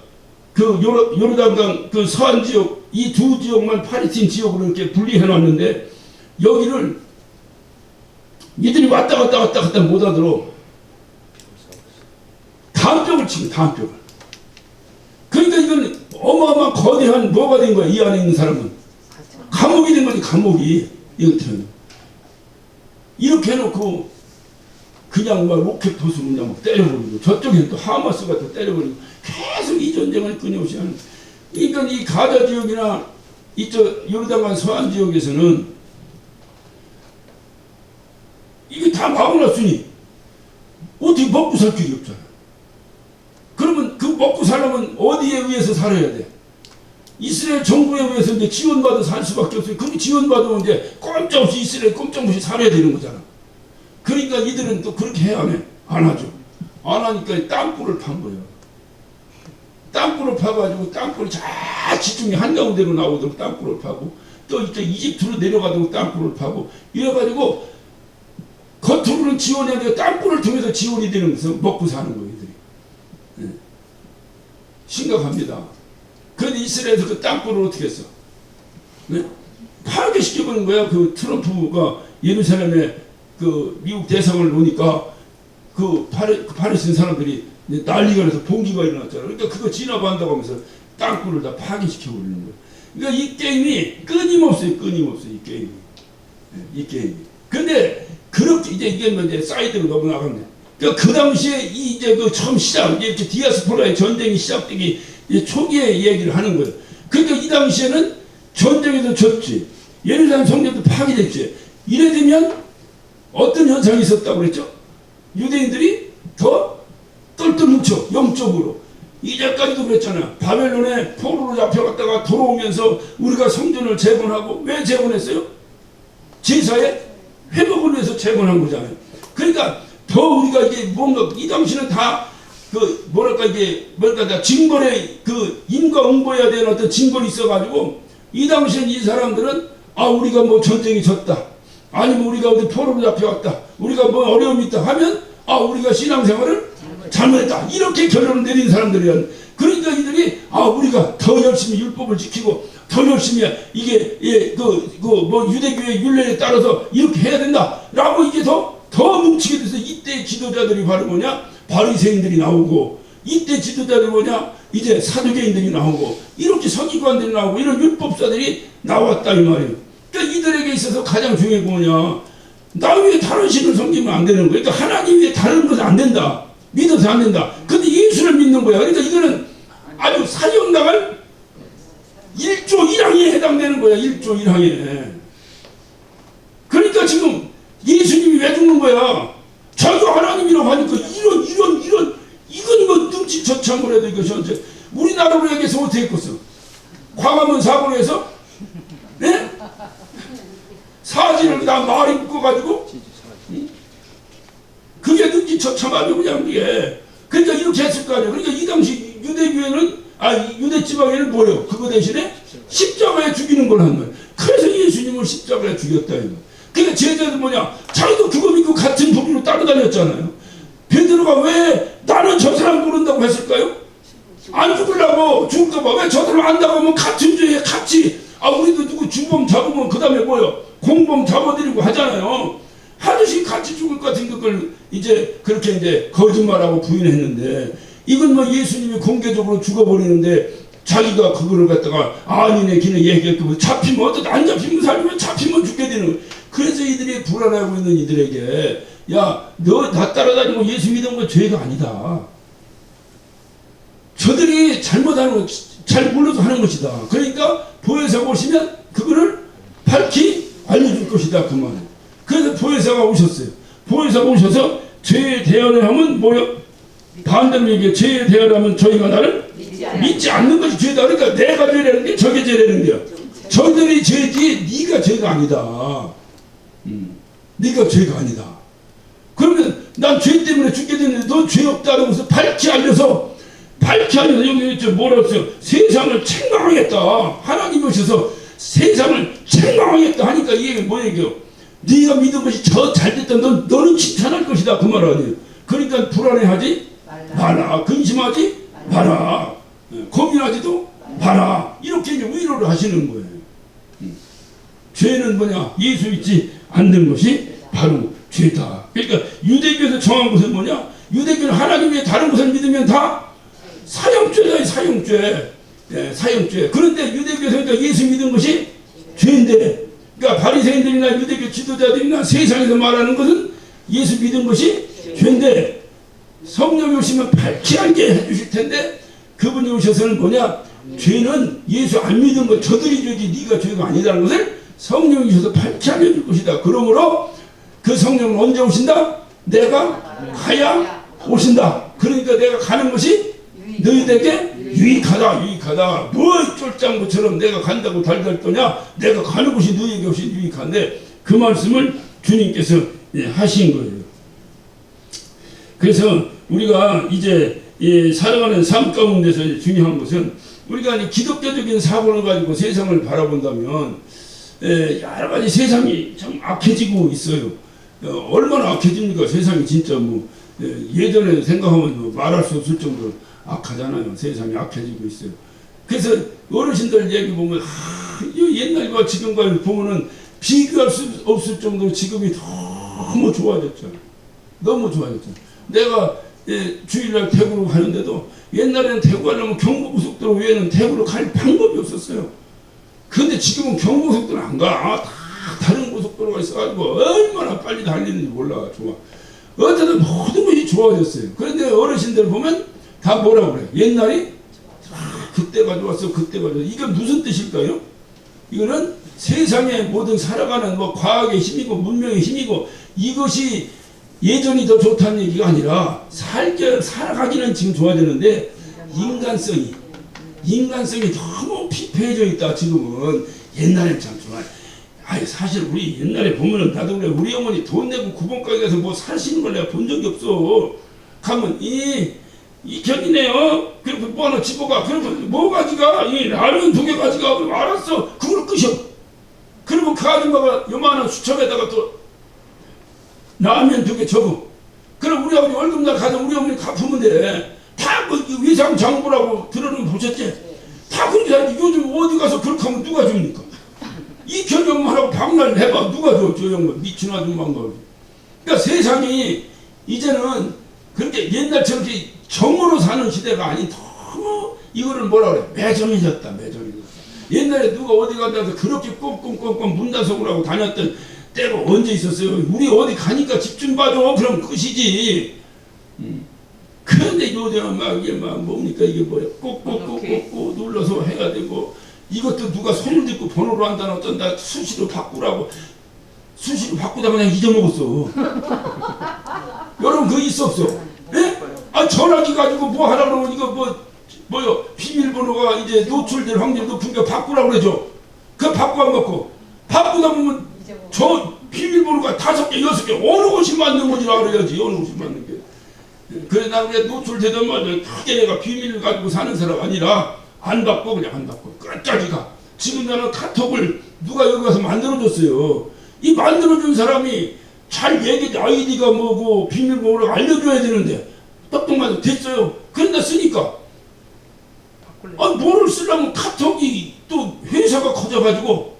그 요르단강 그 서안 지역 이 두 지역만 팔레스틴 지역으로 이렇게 분리해 놨는데, 여기를 이들이 왔다 갔다 못 하도록 담벽을 치고, 담벽을. 그러니까 이건 어마어마한 거대한 뭐가 된 거야. 이 안에 있는 사람은 감옥이 된 거지. 감옥이. 이것들은 이렇게 해놓고 그냥 막 로켓 도수로 그냥 막 때려버리고, 저쪽에는 또 하마스가 또 때려버리고, 계속 이 전쟁을 끊임없이 하는. 그러니까 이 가자 지역이나 이쪽 요르단강 서안 지역에서는 이게 다 막아놨으니 어떻게 먹고 살 길이 없잖아. 그러면 그 먹고 살려면 어디에 의해서 살아야 돼? 이스라엘 정부에 의해서 이제 지원받아 살 수밖에 없어요. 그럼 지원받으면 이제 꼼짝없이 이스라엘 꼼짝없이 살아야 되는 거잖아. 그러니까 이들은 또 그렇게 해야 안 해? 안 하죠. 안 하니까 땅굴을 판 거예요. 땅굴을 파가지고 땅굴을 잘 지중해 한가운데로 나오도록 땅굴을 파고, 또 이제 이집트로 내려가도록 땅굴을 파고, 이래가지고 겉으로는 지원해야 돼요. 땅굴을 통해서 지원이 되는 것은 먹고 사는 거예요. 이들이. 네. 심각합니다. 그런데 이스라엘에서 그 땅굴을 어떻게 했어? 네? 파괴시켜버린 거야. 그 트럼프가 예루살렘에 그 미국 대사관을 놓으니까 그 팔레스틴 사람들이 난리가 나서 봉기가 일어났잖아. 그러니까 그거 진압한다고 하면서 땅굴을 다 파괴시켜버리는 거야. 그러니까 이 게임이 끊임없어요. 이 게임이. 네, 이 게임이. 근데 그렇게 이제 이게 이제 사이드로 넘어나갔네. 그러니까 그 당시에 이제 그 처음 시작, 이제 디아스포라의 전쟁이 시작되기 초기에 얘기를 하는 거예요. 그러니까 이 당시에는 전쟁에도 졌지, 예루살렘 성전도 파괴됐지. 이래 되면 어떤 현상이 있었다고 그랬죠? 유대인들이 더 똘똘 뭉쳐, 영적으로. 이제까지도 그랬잖아요. 바벨론에 포로로 잡혀갔다가 돌아오면서 우리가 성전을 재건하고, 왜 재건했어요? 제사의 회복을 위해서 재건한 거잖아요. 그러니까 더 우리가 이게 뭔가, 이 당시는 다 그 뭐랄까 다 징벌에 그 인과응보해야 되는 어떤 징벌이 있어가지고, 이 당시엔 이 사람들은 우리가 뭐 전쟁이 졌다, 아니면 우리가 어디 포로로 잡혀왔다, 우리가 뭐 어려움이 있다 하면 우리가 신앙생활을 잘못했다, 이렇게 결론을 내린 사람들이야. 그러니까 이들이 우리가 더 열심히 율법을 지키고 더 열심히 이게 뭐 유대교의 율례에 따라서 이렇게 해야 된다라고 이게 더 뭉치게 돼서, 이때 지도자들이 바로 뭐냐? 바리새인들이 나오고, 이때 지도자들이 뭐냐? 이제 사두개인들이 나오고, 이렇게 서기관들이 나오고, 이런 율법사들이 나왔다 이 말이에요. 그러니까 이들에게 있어서 가장 중요한 게 뭐냐? 나 위에 다른 신을 섬기면 안 되는 거예요. 그러니까 하나님 위에 다른 것은 안 된다. 믿어서 안 된다. 근데 예수를 믿는 거야. 그러니까 이거는 아주 사형당할 1조 1항에 해당되는 거야. 1조 1항에. 그러니까 지금 예수님이 왜 죽는 거야? 자기가 하나님이라고 하니까 이건 뭐 눈치처참을 해도 이것이 언제 우리나라로 얘기해서 어떻게 했겠어? 광화문 사고로 해서 네? 사진을 다 말이 묶어가지고 그게 눈치처참하죠 그냥 그게. 그러니까 이렇게 했을 거 아니에요. 그러니까 이 당시 유대 지방에는 뭐예요? 그거 대신에 십자가에 죽이는 걸 한 거예요. 그래서 예수님을 십자가에 죽였다 이거. 그러니까 제자들 뭐냐? 자기도 그거 믿고 같은 부류로 따라다녔잖아요. 베드로가 왜 나는 저 사람 모른다고 했을까요? 안 죽으려고 죽을까봐. 왜 저 사람 안다고 하면 같은 죄에 같이 우리도 누구 주범 잡으면 그 다음에 뭐요? 공범 잡아들이고 하잖아요. 하듯이 같이 죽을 것 같은 걸 이제 그렇게 이제 거짓말하고 부인했는데 이건 뭐 예수님이 공개적으로 죽어버리는데 자기가 그거를 갖다가 아니네 기네 얘기했고 잡히면 어떻게 안 잡히면 살면 잡히면 죽게 되는 거예요. 그래서 이들이 불안해하고 있는 이들에게 야 너 나 따라다니고 예수 믿은 건 죄가 아니다. 저들이 잘못하는 거 잘 몰라서 하는 것이다. 그러니까 보혜사가 오시면 그거를 밝히 알려줄 것이다 그 말. 그래서 보혜사가 오셨어요. 보혜사가 오셔서 죄에 대언을 하면 뭐요? 반대로 얘기해. 죄에 대언을 하면 저희가 나를 믿지 않는 것이 죄다. 그러니까 내가 죄라는 게 저게 죄라는 거야. 저희들이 죄지 네가 죄가 아니다. 네가 죄가 아니다. 그러면 난 죄 때문에 죽게 됐는데 넌 죄 없다고 해서 밝히 알려서 여기 뭐라고 했어요? 세상을 책망하겠다. 하나님이 오셔서 세상을 책망하겠다 하니까 이게 뭐 얘기요? 네가 믿은 것이 저 잘됐다. 너는 칭찬할 것이다. 그 말 아니에요. 그러니까 불안해하지 마라. 근심하지 마라. 고민하지도 마라. 이렇게 이제 위로를 하시는 거예요. 죄는 뭐냐? 예수 믿지 않는 것이 바로 죄다. 그러니까 유대교에서 정한 것은 뭐냐? 유대교는 하나님 외에 다른 것을 믿으면 다 사형죄다. 사형죄. 네, 사형죄. 그런데 유대교에서 그러니까 예수 믿은 것이 죄인데 그러니까 바리새인들이나 유대교 지도자들이나 세상에서 말하는 것은 예수 믿은 것이 죄인데 성령이 오시면 밝히 알게 해주실 텐데 그분이 오셔서는 뭐냐? 죄는 예수 안 믿은 것 저들이 죄지 네가 죄가 아니다는 것을 성령이 오셔서 밝히 알려줄 것이다. 그러므로 그 성령은 언제 오신다? 내가 가야 오신다. 그러니까 내가 가는 것이 너희들에게 유익하다. 뭐 쫄짱구처럼 내가 간다고 달달 떠냐? 내가 가는 곳이 너희에게 훨씬 유익한데 그 말씀을 주님께서 하신 거예요. 그래서 우리가 이제 살아가는 삶 가운데서 중요한 것은 우리가 이제 기독교적인 사고를 가지고 세상을 바라본다면 여러 가지 세상이 참 악해지고 있어요. 얼마나 악해집니까? 세상이 진짜 뭐 예전에 생각하면 뭐 말할 수 없을 정도로 악하잖아요. 세상이 악해지고 있어요. 그래서 어르신들 얘기 보면 옛날과 지금과 보면은 비교할 수 없을 정도로 지금이 너무 좋아졌죠. 너무 좋아졌죠. 내가 주일날 대구로 가는데도 옛날에는 대구 가려면 경부고속도로 외에는 대구로 갈 방법이 없었어요. 그런데 지금은 경부고속도로 안 가. 다 다른 고속도로가 있어가지고 얼마나 빨리 달리는지 몰라. 좋아. 어쨌든 모든 것이 좋아졌어요. 그런데 어르신들 보면 다 뭐라고 그래? 옛날이 그때가 좋았어. 그때가 좋았어. 이게 무슨 뜻일까요? 이거는 세상의 모든 살아가는 뭐 과학의 힘이고 문명의 힘이고 이것이 예전이 더 좋다는 얘기가 아니라 살아가기는 지금 좋아졌는데 인간성이 너무 피폐해져 있다. 지금은 옛날엔 참 좋아요. 사실 우리 옛날에 보면은 나도 그래. 우리 어머니 돈 내고 구멍가게 가서 뭐 사시는 걸 내가 본 적이 없어. 가면 이 견이네요. 그리고 뭐 하나 집어가. 그러면 뭐 가지가? 이 라면 2개 가지가. 그럼 알았어. 그걸 끄셔. 그리고 그 아줌마가 요만한 수첩에다가 또 라면 2개 접어. 그럼 우리 아버지 월급날 가서 우리 어머니 갚으면 돼. 다 그 위상 장부라고 들어는 거 보셨지? 다 그렇게 하지. 요즘 어디 가서 그렇게 하면 누가 줍니까? 이 견형만하고 박날 해봐. 누가 줘? 저 형은 미친 아줌마인가. 그러니까 세상이 이제는 그렇게 옛날처럼 정으로 사는 시대가 아닌 너무 이거를 뭐라 그래? 매정해졌다. 옛날에 누가 어디 갔다 그렇게 꽁꽁꽁꽁 문단속을 하고 다녔던 때가 언제 있었어요? 우리 어디 가니까 집 좀 봐줘. 그럼 끝이지. 그런데 요즘은 이게 뭡니까? 이게 뭐야? 꼭꼭꼭꼭 눌러서 해야 되고 이것도 누가 손을 딛고 번호로 한다는 어쩐다 수시로 바꾸라고 수시로 바꾸다 그냥 잊어먹었어. 여러분 그거 있어 없어? 예? 아 전화기 가지고 뭐 하라고 그러면 이거 뭐요 비밀번호가 이제 노출될 확률이 높으니까 바꾸라고 그러죠. 그거 바꾸 안 바꿔. 바꾸다 보면 저 비밀번호가 5개 6개 어느 곳이 맞는 건지라 그래야지. 어느 곳이 맞는 게. 그래 나는 왜 노출되던 말을 크게 내가 비밀을 가지고 사는 사람 아니라 안 바꿔 그냥 안 바꿔 끝까지 가. 지금 나는 카톡을 누가 여기 가서 만들어줬어요. 이 만들어준 사람이 잘 얘기 아이디가 뭐고 비밀번호를 알려줘야 되는데 똑똑만 됐어요. 그런다 쓰니까 아 뭐를 쓰려면 카톡이 또 회사가 커져가지고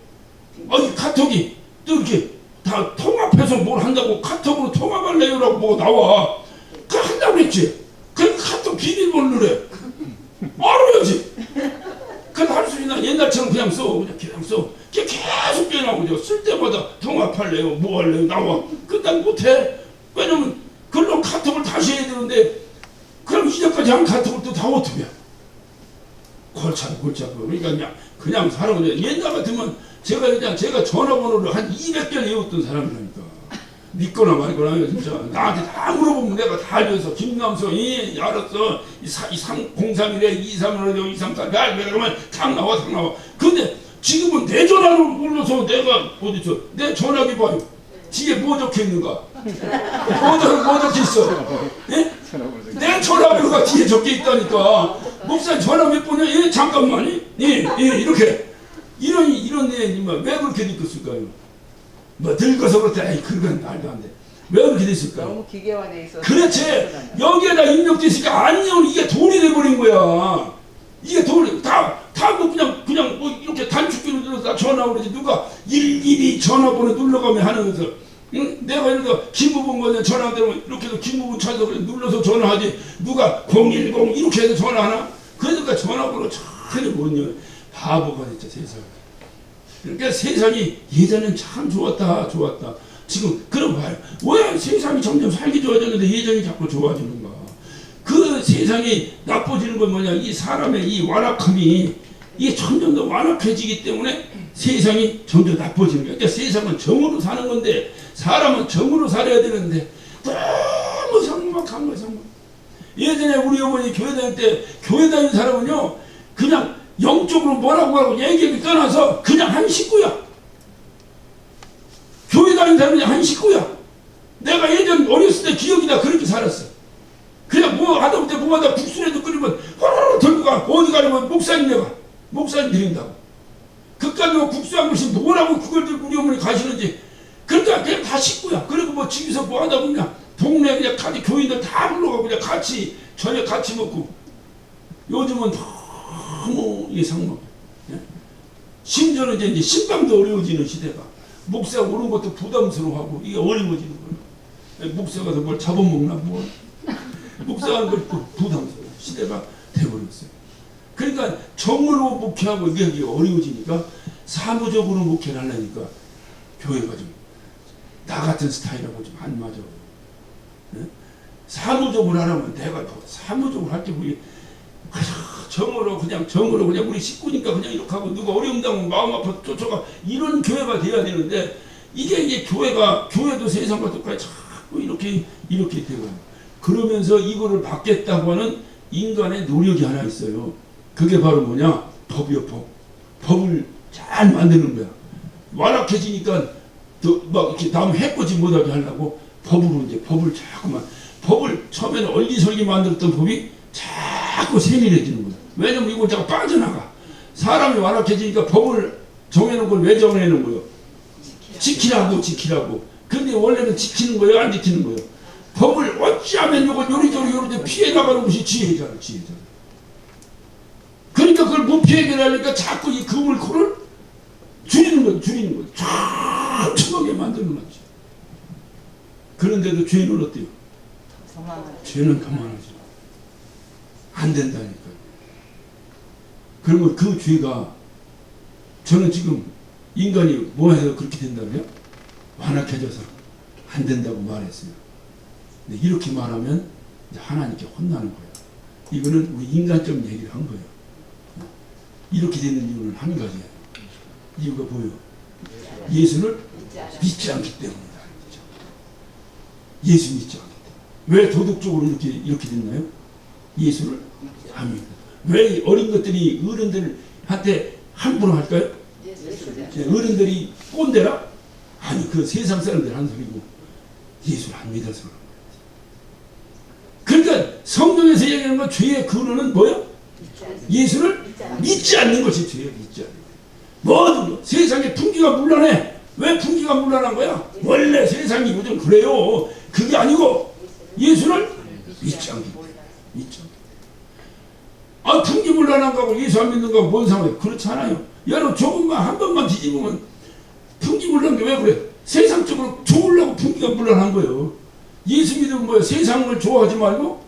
이 카톡이 또 이렇게 다 통합해서 뭘 한다고 카톡으로 통합할래요라고 뭐 나와. 그 한다고 그랬지. 그 카톡 비밀번호래. 알아야지. 그래서 할 수 있나 옛날처럼 그냥 써. 그냥 써. 계속 변하고 쓸 때마다 통합할래요. 뭐 할래요. 나와. 그난 못해. 왜냐면 그런 카톡을 다시 해야 되는데 그럼 이제까지 한 카톡을 또 다 어떻게 해. 골치 아파. 그러니까 그냥 사는 거죠. 옛날 같으면 제가 전화번호를 한 200개를 외웠던 사람이라니까. 믿거나 말거나 진짜 나한테 다 물어보면 내가 다 알려서 김남수 알았어 0301에 231에 234 그러면 탁 나와. 근데 지금은 내 전화로 불러서 내가 어디서 내 전화기 봐요. 뒤에 뭐 적혀 있는가? 뭐 적혀 있어? 예? 내 전화번호가 뒤에 적혀 있다니까. 목사님 전화 몇 번이야? 예, 잠깐만요. 예, 이렇게 이런 왜 그렇게 느꼈을까요? 뭐 늙어서 그렇다. 그건 말도 안 돼. 왜 그렇게 됐을까요? 너무 기계화돼 있어서. 그렇지. 여기에다 입력됐으니까 아니면 이게 돈이 돼버린 거야. 이게 돈이 다뭐 그냥 뭐 이렇게 단축키로 눌러서 전화 오르지. 누가 일일이 전화번호 눌러가며 하는 거서. 응? 내가 예를 들어 김부분과는 전화 되면 이렇게 해서 김부분 찾아서 눌러서 전화하지. 누가 010 이렇게 해서 전화하나? 그러니까 전화번호 전혀 못 열. 바보가 됐죠 세상. 그러니까 세상이 예전엔 참 좋았다. 지금 그럼 봐요. 왜 세상이 점점 살기 좋아졌는데 예전이 자꾸 좋아지는가? 그 세상이 나빠지는 건 뭐냐? 이 사람의 이 완악함이 이게 점점 더 완악해지기 때문에 세상이 점점 나빠지는 거야. 그러니까 세상은 정으로 사는 건데 사람은 정으로 살아야 되는데 너무 상막한 거야. 예전에 우리 어머니 교회 다닐 때 교회 다닌 사람은요 그냥 영적으로 뭐라고 얘기를 떠나서 그냥 한 식구야. 교회 다니는 사람은 그냥 한 식구야. 내가 예전 어렸을 때 기억이다 그렇게 살았어. 그냥 뭐 하다못해 뭐하다 국수라도 끓이면 호로로 들고 가. 어디 가려면 목사님 드린다고. 그까지 국수 한 그릇씩 뭐라고 그걸 들고 우리 어머니 가시는지. 그러니까 그냥 다 식구야. 그리고 뭐 집에서 뭐 하다 보면 동네 그냥 같이 교인들 다 불러가고 그냥 같이 저녁 같이 먹고. 요즘은 너무 이게 상막. 심지어는 이제 신방도 어려워지는 시대가. 목사 오는 것도 부담스러워하고 이게 어려워지는 거예요. 목사 가서 뭘 잡아먹나 뭐. 목사 하는 걸 부담스러워. 시대가 돼버렸어요. 그러니까 정으로 목회하고 이게 어려워지니까 사무적으로 목회를 하려니까 교회가 좀 나 같은 스타일하고 좀 안 맞아. 사무적으로 하려면 내가 사무적으로 할 때 우리 정으로 그냥 우리 식구니까 그냥 이렇게 하고 누가 어려움 당하면 마음 아파 쫓아가 이런 교회가 돼야 되는데 이게 교회도 세상과 똑같이 자꾸 이렇게 되고 그러면서 이거를 받겠다고 하는 인간의 노력이 하나 있어요. 그게 바로 뭐냐? 법이요, 법. 법을 잘 만드는 거야. 완악해지니까 막 이렇게 남 해코지 못하게 하려고 법을 자꾸만 처음에는 얼기설기 만들었던 법이 자꾸 세밀해지는 거야. 왜냐면 이걸 자꾸 빠져나가. 사람이 완악해지니까 법을 정해놓은 걸 왜 정해놓은 거예요? 지키라고. 근데 원래는 지키는 거예요, 안 지키는 거예요? 법을 어찌하면 이걸 요리조리 피해 나가는 것이 지혜잖아. 그러니까 그걸 못 피하게 하니까 자꾸 이 그물코를 줄이는 거예요. 촘촘하게 만들어 놨지. 그런데도 죄는 어때요? 죄는 그만하지. 안 된다니까요. 그러면 그 죄가 저는 지금 인간이 뭐 해서 그렇게 된다고요? 완악해져서 안 된다고 말했어요. 근데 이렇게 말하면 이제 하나님께 혼나는 거예요. 이거는 우리 인간적 얘기를 한 거예요. 이렇게 되는 이유는 한 가지예요. 이유가 뭐예요? 예수를 믿지 않기 때문이다. 예수 믿지 않기 때문에. 왜 도덕적으로 이렇게 됐나요? 예수를 안 믿어. 왜 어린 것들이 어른들한테 함부로 할까요? 어른들이 꼰대라? 아니, 그 세상 사람들 하는 소리고 예수를 안 믿어서 그런 거예요. 그러니까 성경에서 얘기하는 건 죄의 근원은 뭐예요? 예수를 믿지 않는 것이 죄예요. 믿지 않는 거예요. 뭐 세상에 풍기가 문란해. 왜 풍기가 문란한 거야? 원래 세상이 요즘 그래요. 그게 아니고 예수를 믿지 않기 때문에. 믿지 않기 때문에. 아, 풍기문란한 거하고 예수 안 믿는 거하고 뭔 상관이에요? 그렇지 않아요. 여러분, 조금만 한 번만 뒤집으면 풍기문란한 게 왜 그래? 세상적으로 좋으려고 풍기가 문란한 거예요. 예수 믿으면 뭐예요? 세상을 좋아하지 말고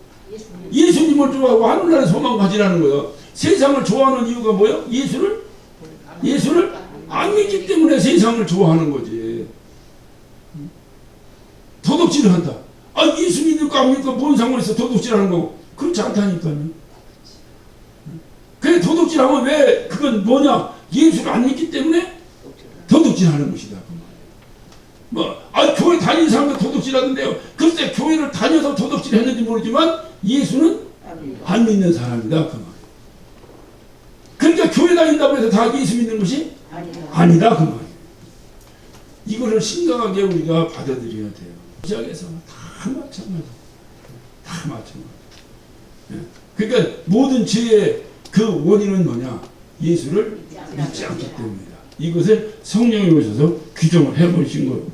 예수님을 좋아하고 하늘나라에 소망 가지라는 거예요. 세상을 좋아하는 이유가 뭐예요? 예수를 안 믿기 때문에 세상을 좋아하는 거지. 도둑질을 한다. 아, 예수 믿을까 안 믿을까 뭔 상관이 있어? 도둑질하는 거고. 그렇지 않다니까요. 그래, 도둑질하면 왜 그건 뭐냐? 예수를 안 믿기 때문에 도둑질하는 것이다. 교회 다니는 사람도 도둑질하던데요. 글쎄, 교회를 다녀서 도둑질했는지 모르지만 예수는 안 믿는 사람이다. 그 말. 그러니까 교회 다닌다고 해서 다 예수 믿는 것이 아니다. 그 말이에요. 이거를 심각하게 우리가 받아들여야 돼요. 시작에서 다 마찬가지. 다 마찬가지. 그러니까 모든 죄의 그 원인은 뭐냐? 예수를 믿지 않기 때문이다. 이것을 성령이 오셔서 규정을 해보신 거예요.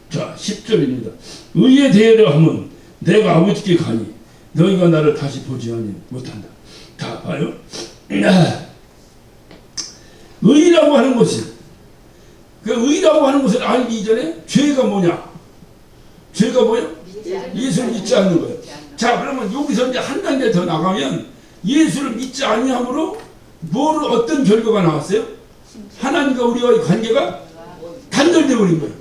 자, 10절입니다. 의에 대하려 하면 내가 아버지께 가니 너희가 나를 다시 보지 못한다. 자, 봐요. 의라고 하는 것은, 그 의라고 하는 것을 알기 이전에 죄가 뭐냐? 죄가 뭐예요? 예수를 믿지 않는 거예요. 자, 그러면 여기서 이제 한 단계 더 나가면 예수를 믿지 아니함으로 어떤 결과가 나왔어요? 하나님과 우리와의 관계가 단절되어 버린 거예요.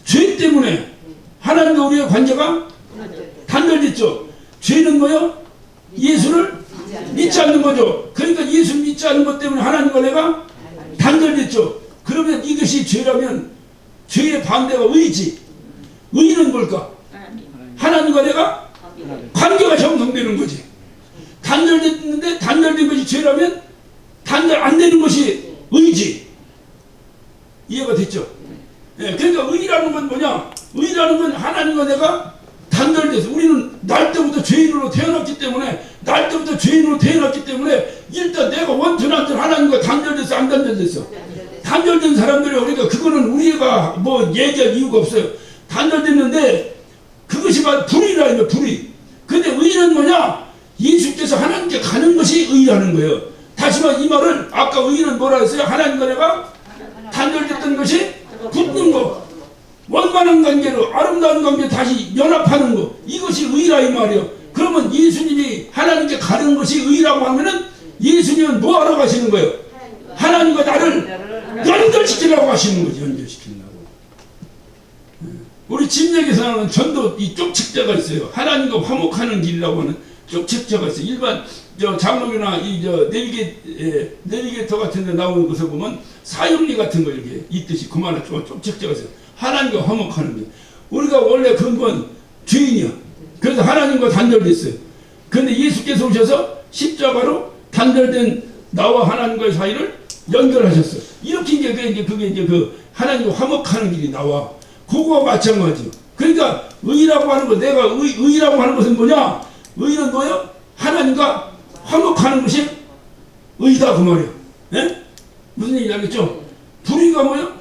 죄 때문에 하나님과 우리의 관계가 단절됐죠. 죄는 뭐예요? 예수를 믿지 않는 거죠. 그러니까 예수 믿지 않는 것 때문에 하나님과 내가 단절됐죠. 그러면 이것이 죄라면 죄의 반대가 의지. 의는 뭘까? 하나님과 내가 관계가 형성되는 거지. 단절됐는데 단절된 것이 죄라면 단절 안 되는 것이 의지. 이해가 됐죠? 예, 그러니까 의라는 건 뭐냐? 의라는 건 하나님과 내가 단절돼서, 우리는 날 때부터 죄인으로 태어났기 때문에 일단 내가 원천한전 하나님과 단절돼서 안 단절됐어? 단절된 사람들이, 그러니까 그거는 우리가 뭐 얘기할 이유가 없어요. 단절됐는데 그것이 바로 불의라 이거 불의. 근데 의는 뭐냐? 예수께서 하나님께 가는 것이 의라는 거예요. 다시 말해 이 말을, 아까 의는 뭐라 했어요? 하나님과 내가 단절됐던 것이 붙는 거, 원만한 관계로 아름다운 관계 다시 연합하는 거, 이것이 의라 이 말이에요. 그러면 예수님이 하나님께 가는 것이 의라고 하면은 예수님은 뭐 하러 가시는 거예요? 하나님과 나를 연결시키려고 하시는 거죠. 연결시키려고. 우리 진역에서 나오는 전도 이 쪽책자가 있어요. 하나님과 화목하는 길이라고 하는 쪽책자가 있어요. 일반 장로교나 내비게이터 같은 데 나오는 것을 보면 사형리 같은 거 이렇게 있듯이 그만한 쪽책자가 있어요. 하나님과 화목하는 길. 우리가 원래 근본 죄인이야. 그래서 하나님과 단절됐어요. 그런데 예수께서 오셔서 십자가로 단절된 나와 하나님과의 사이를 연결하셨어요. 이렇게 그게 이제 그 하나님과 화목하는 길이 나와. 그거와 마찬가지요. 그러니까 의라고 하는 거, 내가 의라고 하는 것은 뭐냐? 의는 뭐예요? 하나님과 화목하는 것이 의다 그 말이에요. 네? 무슨 얘기인지 알겠죠? 불의가 뭐예요?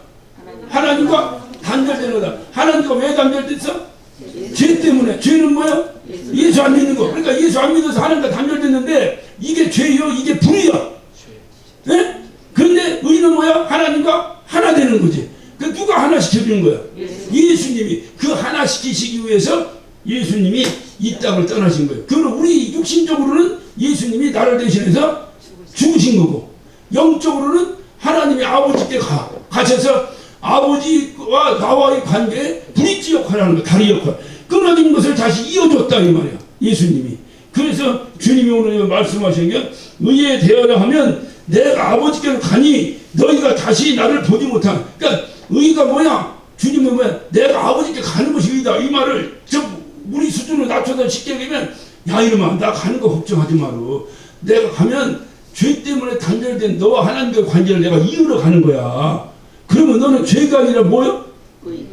하나님과 단절되는 거다. 하나님과 왜 단절됐어? 죄 때문에. 죄는 뭐예요? 예수 안 믿는 거. 그러니까 예수 안 믿어서 하나님과 단절됐는데 이게 죄요, 이게 불의야. 네? 그런데 의는 뭐야? 하나님과 하나 되는 거지. 그 누가 하나 시켜주는 거야? 예수님이. 그 하나 시키시기 위해서 예수님이 이 땅을 떠나신 거예요. 그러면 우리 육신적으로는 예수님이 나를 대신해서 죽으신 거고, 영적으로는 하나님이 아버지께 가셔서 아버지와 나와의 관계에 브릿지 역할을 하는 거야. 다리 역할. 끊어진 것을 다시 이어줬다 이 말이야. 예수님이. 그래서 주님이 오늘 말씀하신 게 의에 대하려 하면 내가 아버지께로 가니 너희가 다시 나를 보지 못한. 그러니까 의가 뭐냐? 주님은 뭐야? 내가 아버지께 가는 것이 의다. 이 말을 우리 수준으로 낮춰서 쉽게 얘기하면 야 이놈아 나 가는 거 걱정하지 마라. 내가 가면 죄 때문에 단절된 너와 하나님과의 관계를 내가 이으러 가는 거야. 그러면 너는 죄가 아니라 뭐요?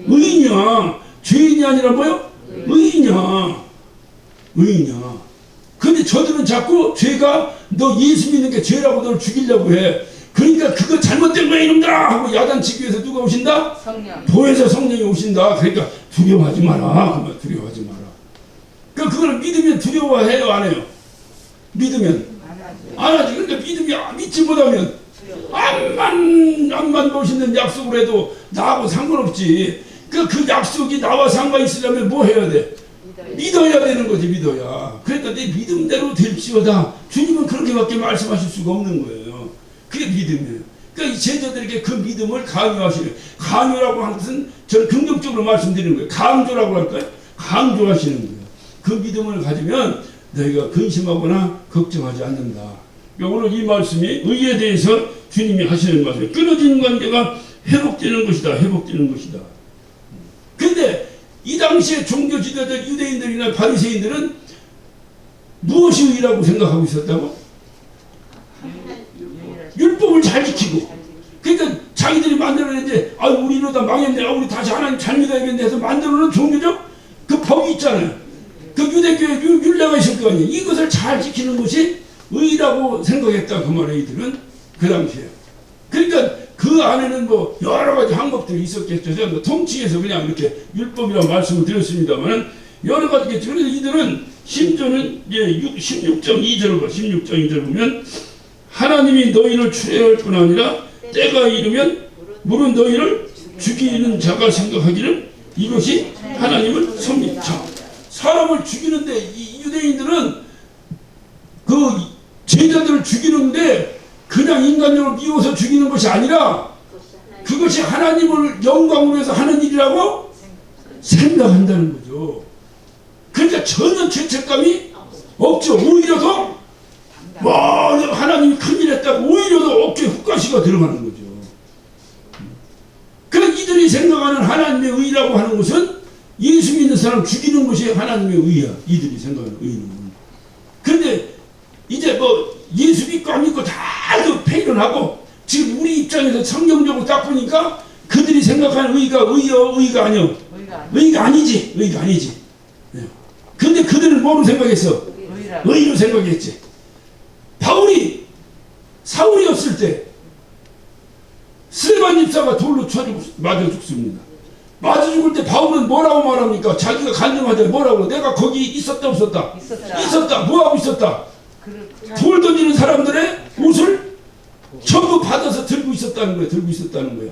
의인이야. 죄인이 아니라 뭐요? 의인이야. 의인이야. 근데 저들은 자꾸 죄가 너 예수 믿는 게 죄라고 너를 죽이려고 해. 그러니까 그거 잘못된 거야 이놈들아 하고 야단치기 위해서 누가 오신다? 성령. 보혜사 성령이 오신다. 그러니까 두려워하지 마라. 그만 두려워하지 마라. 그러니까 그걸 믿으면 두려워해요 안 해요? 믿으면 안 하지. 그러니까 믿지 못하면 암만 멋있는 약속을 해도 나하고 상관없지. 그 약속이 나와 상관 있으려면 뭐 해야 돼? 믿어야 되는 거지. 믿어야. 그러니까 내 믿음대로 될지어다. 주님은 그렇게밖에 말씀하실 수가 없는 거예요. 그게 믿음이에요. 그러니까 이 제자들에게 그 믿음을 강요하시는, 강요라고 하는 것은 저는 긍정적으로 말씀드리는 거예요. 강조라고 할까요? 강조하시는 거예요. 그 믿음을 가지면 너희가 근심하거나 걱정하지 않는다. 그러니까 오늘 이 말씀이 의에 대해서 주님이 하시는 말이에요. 끊어진 관계가 회복되는 것이다. 회복되는 것이다. 근데 이 당시에 종교 지도자 유대인들이나 바리새인들은 무엇이 의라고 생각하고 있었다고? 율법을 잘 지키고. 그러니까 자기들이 만들어낸데 우리 이러다 망했네. 우리 다시 하나님 잘 믿어야겠네 해서 만들어놓은 종교적 그 법이 있잖아요. 그 유대교의 율례가 있을 거 아니에요. 이것을 잘 지키는 것이 의라고 생각했다. 그 말에 이들은 그 당시에. 그러니까 그 안에는 뭐 여러 가지 항목들이 있었겠죠. 제가 뭐 통치해서 그냥 이렇게 율법이라고 말씀을 드렸습니다만 여러 가지겠죠. 그래서 이들은 심지어는 16장 2절 봐. 16장 2절 보면 하나님이 너희를 추례할 뿐 아니라 때가 이르면 물은 너희를 죽이는 자가 생각하기를 이것이 하나님을 섭니다. 사람을 죽이는데 이 유대인들은 그 제자들을 죽이는데 그냥 인간적으로 미워서 죽이는 것이 아니라 그것이 하나님을 영광으로 해서 하는 일이라고 생각한다는 거죠. 그러니까 전혀 죄책감이 없죠. 오히려 더 하나님이 큰일 했다고 오히려 더 어깨에 훅가시가 들어가는 거죠. 그러니까 이들이 생각하는 하나님의 의라고 하는 것은 예수 믿는 사람 죽이는 것이 하나님의 의야. 이들이 생각하는 의는. 그런데 이제 뭐 예수 믿고 안 믿고 다 그 페이를 하고 지금 우리 입장에서 성경적으로 딱 보니까 그들이 생각하는 의가 의여 의가 아니여. 의가 아니지. 의가 아니지. 근데 그들은 뭐로 생각했어? 의로 생각했지. 바울이 사울이었을 때 스데반 집사가 돌로 맞아 죽습니다. 맞아 죽을 때 바울은 뭐라고 말합니까? 자기가 간증하자 뭐라고? 내가 거기 있었다 없었다? 있었다. 뭐하고 있었다? 돌 던지는 사람들의 옷을 전부 받아서 들고 있었다는 거야. 들고 있었다는 거야.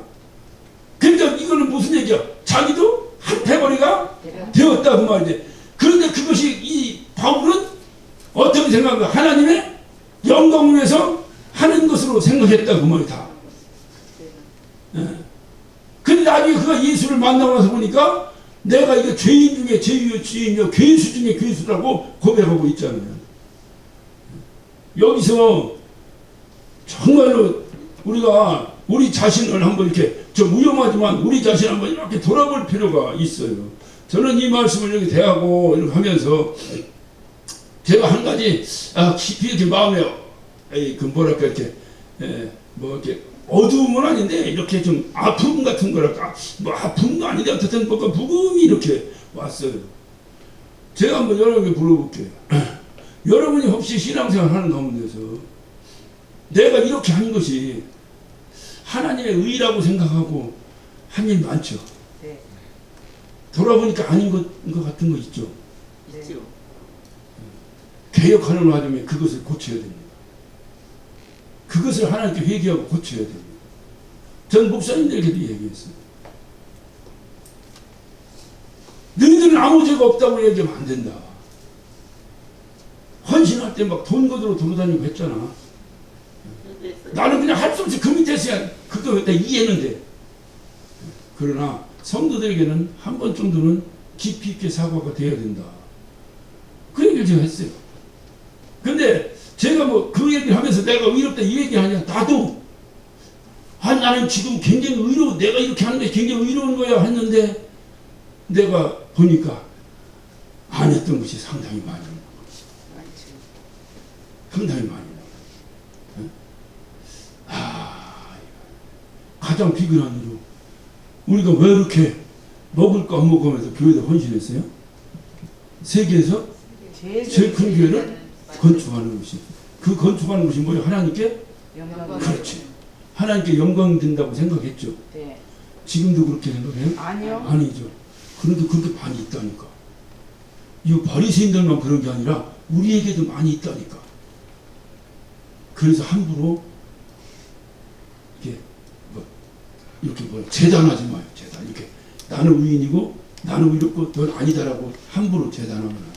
그러니까 이거는 무슨 얘기야? 자기도 한 패거리가 되었다 그 말이지. 그런데 그것이 이 바울은 어떻게 생각한가? 하나님의 영광을 위해서 하는 것으로 생각했다 그 말이다. 근데 나중에 그가 예수를 만나고 나서 보니까 내가 이거 죄인 중에 죄인이요 괴수 중에 괴수라고 고백하고 있잖아요. 여기서 정말로 우리가 우리 자신을 한번 이렇게 좀 위험하지만 우리 자신 한번 이렇게 돌아볼 필요가 있어요. 저는 이 말씀을 이렇게 대하고 이렇게 하면서 제가 한 가지 깊이 이렇게 마음에 그 뭐랄까 이렇게 뭐 이렇게 어두움은 아닌데 이렇게 좀 아픔 같은 거랄까 뭐 아픔도 아닌데 어쨌든 뭔가 무거움이 이렇게 왔어요. 제가 한번 여러분께 물어볼게요. 여러분이 혹시 신앙생활 하는 가운데서 내가 이렇게 한 것이 하나님의 의라고 생각하고 한 일 많죠. 네. 돌아보니까 아닌 것 같은 거 있죠. 있죠. 개혁하는 와중에 그것을 고쳐야 됩니다. 그것을 하나님께 회개하고 고쳐야 됩니다. 전 목사님들에게도 얘기했어요. 너희들은 아무 죄가 없다고 얘기하면 안 된다. 헌신할 때 막 돈 거두러 돌아다니고 했잖아. 나는 그냥 할 수 없이 그 밑에서야 그거 내가 이해는 돼. 그러나 성도들에게는 한 번 정도는 깊이 있게 사과가 돼야 된다. 그 얘기를 제가 했어요. 근데 제가 뭐 그 얘기를 하면서 내가 의롭다 이 얘기 하냐, 나도 나는 지금 굉장히 의로워, 내가 이렇게 하는데 굉장히 의로운 거야 했는데 내가 보니까 안 했던 것이 상당히 많이 있는 거예요. 상당히 많이 있는 거예요. 가장 비근한 이유, 우리가 왜 이렇게 먹을 거 안 먹으면서 교회에 헌신했어요? 세계에서 제일 큰 교회를 건축하는 것이, 그 건축하는 것이 뭐예요? 하나님께 영광. 그렇지, 하나님께 영광 된다고 생각했죠. 네. 지금도 그렇게 생각해요? 아니요. 아니죠. 그래도 그렇게 많이 있다니까. 이 바리새인들만 그런 게 아니라 우리에게도 많이 있다니까. 그래서 함부로 이렇게 재단하지 마요. 재단 이렇게 나는 의인이고 나는 의롭고 넌 아니다라고 함부로 재단하면 안 돼요.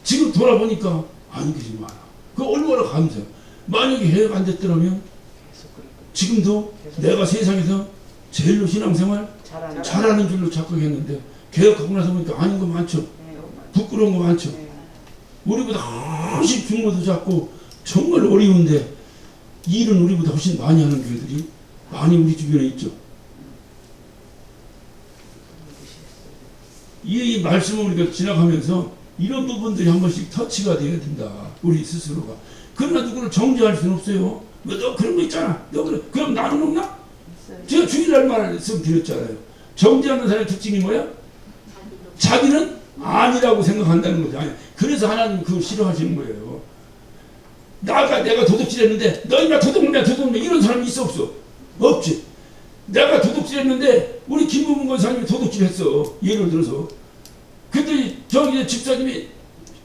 지금 돌아보니까 아닌 것이 많아. 그 얼마나 감사해요. 만약에 해가 안 됐더라면 지금도 내가 세상에서 제일로 신앙생활 잘하는 줄로 착각했는데 개혁하고 나서 보니까 아닌 거 많죠. 부끄러운 거 많죠. 우리보다 훨씬 규모도 작고 정말 어려운데 일은 우리보다 훨씬 많이 하는 교회들이 많이 우리 주변에 있죠. 이 말씀을 우리가 지나가면서 이런 부분들이 한 번씩 터치가 되어야 된다. 우리 스스로가. 그러나 누구를 정죄할 수는 없어요. 너 그런 거 있잖아. 너 그럼 나는 없나? 제가 주일날 말씀드렸잖아요. 정죄하는 사람의 특징이 뭐야? 자기는 아니라고 생각한다는 거죠. 아니, 그래서 하나님 그걸 싫어하시는 거예요. 내가 도둑질했는데 너희가 도둑놈이야 이런 사람이 있어 없어? 없지. 내가 도둑질했는데 우리 김부문 권사님이 도둑질했어. 예를 들어서. 근데 저기 집사님이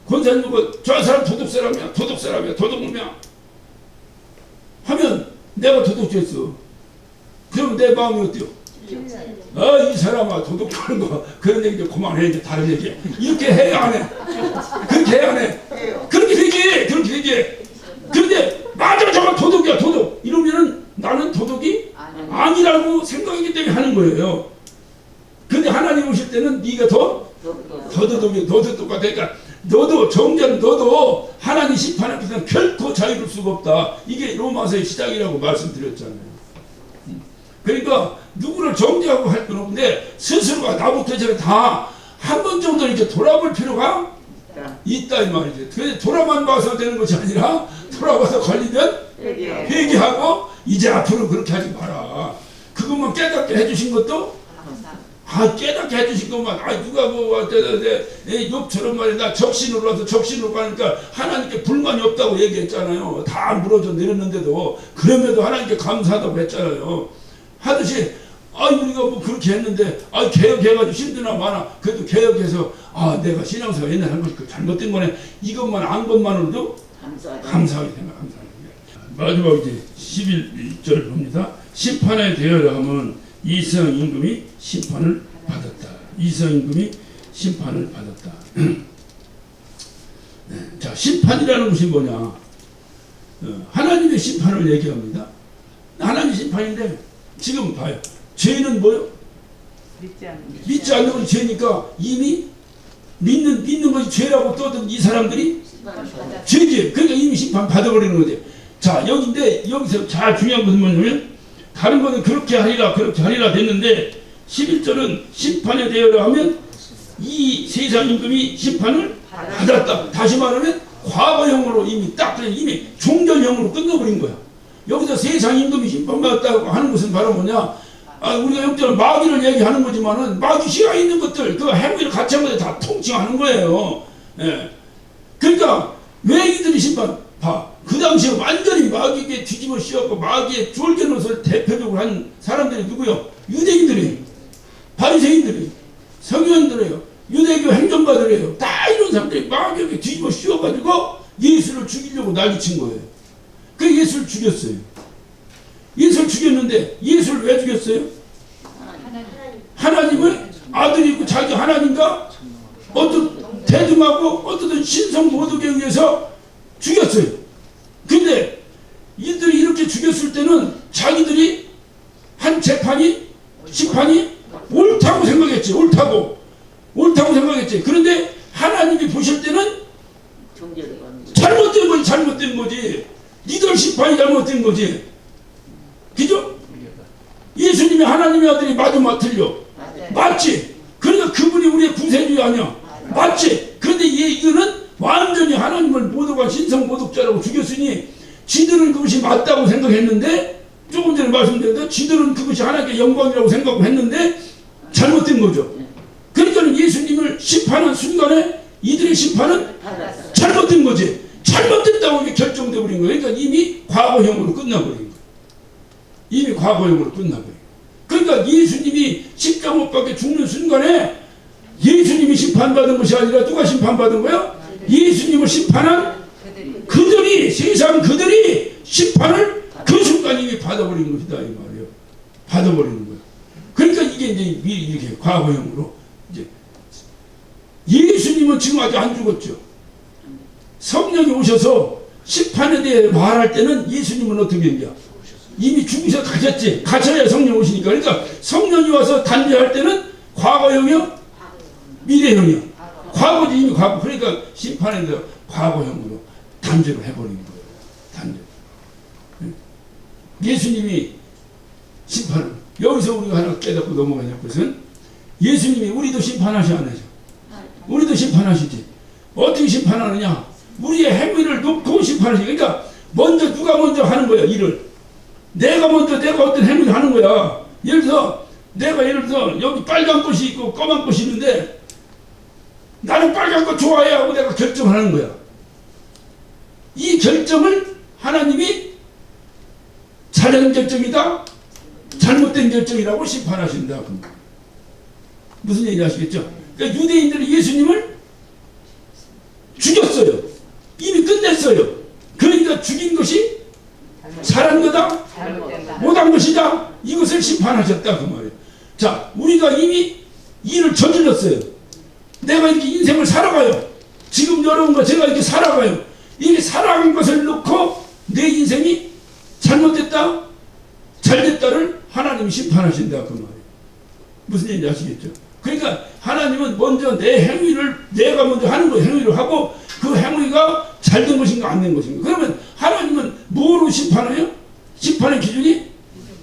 권사님 보고 저 사람 도둑사람이야 도둑놈이야 하면 내가 도둑질했어. 그러면 내 마음이 어때요? 이 사람아 도둑하는 거 그런 얘기 좀 그만해. 이제 다른 얘기 이렇게 해야 안 해? 그렇게 해야 안 해? 그렇게 되지. 그런데 맞아 저거 도둑이야 도둑 이러면은 나는 도둑이 아니라고 생각하기 때문에 하는 거예요. 근데 하나님 오실 때는 네가 더 도둑이 너도 똑같으니까 너도 정죄는 너도 하나님 심판 앞에서는 결코 자유로울 수가 없다. 이게 로마서의 시작이라고 말씀드렸잖아요. 그러니까 누구를 정죄하고 할 건 없는데 스스로가 나부터 제가 다 한 번 정도 이렇게 돌아볼 필요가 있다 이 말이죠. 그래서 돌아만 봐서 되는 것이 아니라 돌아봐서 걸리면 회개하고 이제 앞으로 그렇게 하지 마라. 그것만 깨닫게 해주신 것도 깨닫게 해주신 것만 누가 욕처럼 말이야 나 적신으로 와서 적신으로 가니까 하나님께 불만이 없다고 얘기했잖아요. 다 물어져 내렸는데도 그럼에도 하나님께 감사하다고 했잖아요. 하듯이 우리가 뭐 그렇게 했는데 개혁해가지고 힘드나 많아. 그래도 개혁해서 내가 신앙생활 옛날에 한 거 잘못된 거네. 이것만 안 것만으로도 감사하게 생각합니다. 마지막 이제 11절 봅니다. 심판에 대하여 하면 이스라엘 임금이 심판을 받았다. 이스라엘 임금이 심판을 받았다. 자, 심판이라는 것이 뭐냐? 하나님의 심판을 얘기합니다. 하나님 심판인데 지금 봐요. 죄는 뭐요? 믿지 않는 것이 죄니까 이미 믿는 것이 죄라고 떠든 이 사람들이 죄지. 그러니까 이미 심판 받아버리는 거지. 자, 여기서 잘 중요한 것은 뭐냐면 다른 것은 그렇게 하리라 됐는데 11절은 심판에 대하여 하면 이 세상 임금이 심판을 받았다. 다시 말하면 과거형으로 이미 종전형으로 끝나버린 거야. 여기서 세상 임금이 심판받았다고 하는 것은 바로 뭐냐? 우리가 영적으로 마귀를 얘기하는 거지만은 마귀시가 있는 것들, 그 행위를 같이 한 것들 다 통칭하는 거예요. 예. 그러니까 왜 이들이 그 당시에 완전히 마귀에게 뒤집어 씌웠고 마귀의 쫄겨놓을 대표적으로 한 사람들이 누구요? 유대인들이, 바리새인들이, 서기관들이에요. 유대교 행정가들이에요. 다 이런 사람들이 마귀에게 뒤집어 씌워가지고 예수를 죽이려고 난리친 거예요. 그 예수를 죽였어요. 예수를 죽였는데 예수를 왜 죽였어요? 하나님을 아들이고 자기 하나님과 어떤 대등하고 어떤 신성 모독에 의해서 죽였어요. 근데 이들이 이렇게 죽였을 때는 자기들이 한 심판이 옳다고 생각했지. 옳다고 생각했지. 그런데 하나님이 보실 때는 잘못된 거지, 잘못된 거지. 니들 심판이 잘못된 거지. 그죠? 예수님이 하나님의 아들이 맞으면 틀려. 맞지? 그러니까 그분이 우리의 구세주가 아니야. 맞지? 그런데 이거는 완전히 하나님을 모독한 신성모독자라고 죽였으니 지들은 그것이 맞다고 생각했는데, 조금 전에 말씀드렸는데 지들은 그것이 하나님의 영광이라고 생각하고 했는데 잘못된 거죠. 그러니까 예수님을 심판한 순간에 이들의 심판은 잘못된 거지. 잘못됐다고 이게 결정돼 버린 거예요. 그러니까 이미 과거형으로 끝나버린 거예요. 이미 과거형으로 끝나버린 거예요. 그러니까 예수님이 십자가 못 박혀 죽는 순간에 예수님이 심판받은 것이 아니라 누가 심판받은 거야? 예수님을 심판한 그들이, 세상 그들이 심판을 그 순간 이미 받아버린 것이다 이 말이에요. 받아버리는 거예요. 그러니까 이게 이제 이렇게 과거형으로 이제 예수님은 지금 아직 안 죽었죠. 성령이 오셔서 심판에 대해 말할 때는 예수님은 어떻게 했냐? 이미 죽으셔 가셨지. 가셔야 성령 오시니까. 그러니까 성령이 와서 단죄할 때는 과거형이요, 미래형이요. 과거지, 이미 과거. 그러니까 심판에 대해 과거형으로 단죄를 해버린 거예요. 단죄. 예수님이 심판을, 여기서 우리가 하나 깨닫고 넘어가냐 것은 예수님이 우리도 심판하시 안 하죠. 우리도 심판하시지. 어떻게 심판하느냐? 우리의 행위를 놓고 심판하시. 그러니까 먼저 누가 먼저 하는 거야, 일을. 내가 먼저 내가 어떤 행위를 하는 거야. 예를 들어서 여기 빨간 꽃이 있고 검은 꽃이 있는데 나는 빨간 꽃 좋아해 하고 내가 결정하는 거야. 이 결정을 하나님이 잘한 결정이다, 잘못된 결정이라고 심판하신다. 무슨 얘기 아시겠죠? 그러니까 유대인들이 예수님을 죽였어요. 이미 끝냈어요. 그러니까 죽인 것이 잘한 거다, 못한 것이다, 이것을 심판하셨다 그 말이에요. 자, 우리가 이미 일을 저질렀어요. 내가 이렇게 인생을 살아가요. 지금 여러분과 제가 이렇게 살아가요. 이렇게 살아간 것을 놓고 내 인생이 잘못됐다, 잘됐다를 하나님이 심판하신다 그 말이에요. 무슨 얘기인지 아시겠죠? 그러니까 하나님은 먼저 내 행위를 내가 먼저 하는 거예요. 행위를 하고 그 행위가 잘된 것인가 안 된 것인가. 그러면 하나님은 뭐로 심판해요? 심판의 기준이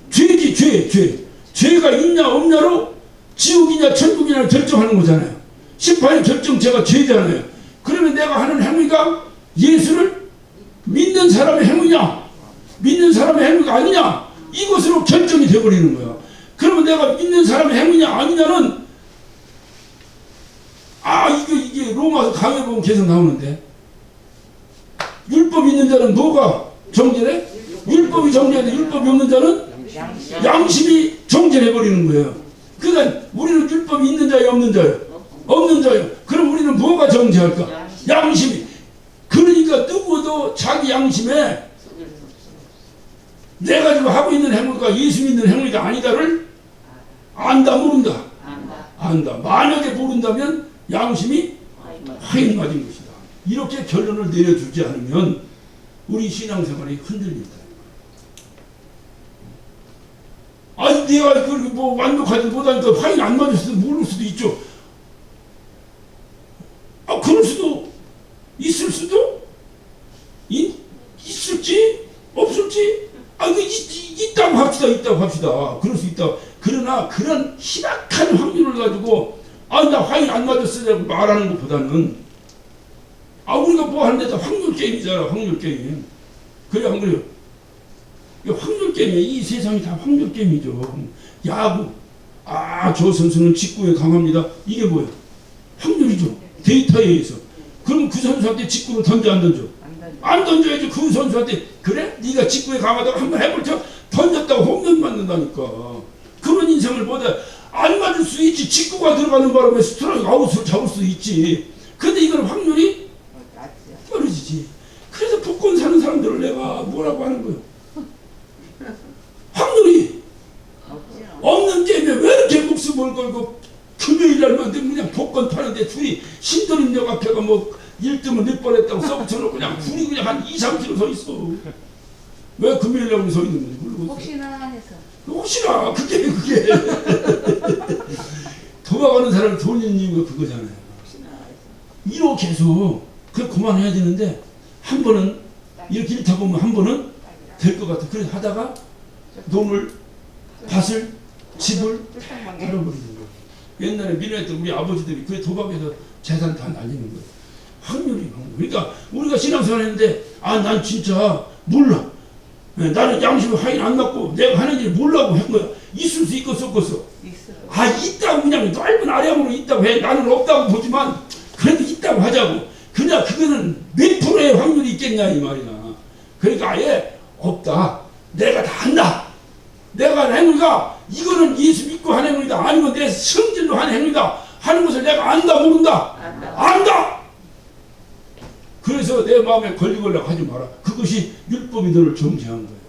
죄지, 죄. 죄가 있냐 없냐로 지옥이냐 천국이냐 결정하는 거잖아요. 심판의 결정체가 죄잖아요. 그러면 내가 하는 행위가 예수를 믿는 사람의 행위냐, 믿는 사람의 행위가 아니냐, 이것으로 결정이 되어버리는 거야. 그러면 내가 믿는 사람의 행위냐 아니냐는 이게 로마서 강해 보면 계속 나오는데, 율법 있는 자는 뭐가 정죄래? 율법이 정죄돼. 율법이 없는 자는 양심이 정죄해버리는 거예요. 그러니까 우리는 율법이 있는 자예요, 없는 자예요? 없는 자예요. 그럼 우리는 뭐가 정죄할까? 양심이. 그러니까 누구도 자기 양심에 내가 지금 하고 있는 행위가 예수 믿는 행위가 아니다를 안다, 모른다? 안다. 만약에 모른다면 양심이 화인 맞은 것이다. 이렇게 결론을 내려주지 않으면 우리 신앙생활이 흔들린다. 아니 내가 뭐 완벽하지 못하니까 화인 안 맞을 수도 모를 수도 있죠. 그럴 수도 있을 수도 있을지 없을지 있다고 합시다. 그럴 수 있다. 그러나 그런 희박한 확률을 가지고 나 화인 안 맞았으라고 말하는 것보다는 우리가 뭐 하는데 다 확률 게임이잖아. 확률 게임. 그래 안 그래요? 확률 게임이야. 이 세상이 다 확률 게임이죠. 야구. 저 선수는 직구에 강합니다. 이게 뭐예요? 확률이죠. 데이터에 의해서. 그럼 그 선수한테 직구를 던져 안 던져? 안 던져야지. 그 선수한테 그래? 네가 직구에 강하다고 한번 해볼까? 던졌다고 홈런 맞는다니까. 그런 인생을 보다 안 맞을 수 있지. 직구가 들어가는 바람에 스트라이크 아웃을 잡을 수 있지. 근데 이건 확률이 떨어지지. 그래서 복권 사는 사람들을 내가 뭐라고 하는 거예요? 확률이 없는 게임에 왜 이렇게 목숨을 걸고 금요일 날만 되면 그냥 복권 파는데 둘이 신도림역 앞에가 뭐 1등을 몇 번 했다고 써붙여놓고 그냥 둘이 그냥 한 2-3km 서 있어. 왜 금요일 날만 서 있는 건지 모르겠어. 혹시나 해서. 혹시나 그게 도망가는 사람을 돌리는 이유가 그거잖아요. 이렇게 해서 그 그만해야 되는데 한 번은 이렇게 일타 보면 한 번은 될 것 같아. 그래서 하다가 돈을 밭을 집을 잃어버리는 거예요. 옛날에 민원했던 우리 아버지들이 그 도박에서 재산 다 날리는 거예요. 확률이 그러니까 우리가 신앙생활 했는데 난 진짜 몰라. 나는 양심을 확인 안 받고 내가 하는 일 몰라고 한 거야. 있을 수 있겠어 없겠어? 있다고 그냥 넓은 아량으로 있다고 해. 나는 없다고 보지만 그래도 있다고 하자고. 그냥 그거는 몇 프로의 확률이 있겠냐 이 말이야. 그러니까 아예 없다. 내가 다 한다. 내가 하는 행위가 이거는 예수 믿고 하는 행위다. 아니면 내 성질로 하는 행위다. 하는 것을 내가 안다 모른다. 안다. 그래서 내 마음에 걸리걸려 하지 마라. 그것이 율법이 너를 정죄한 거예요.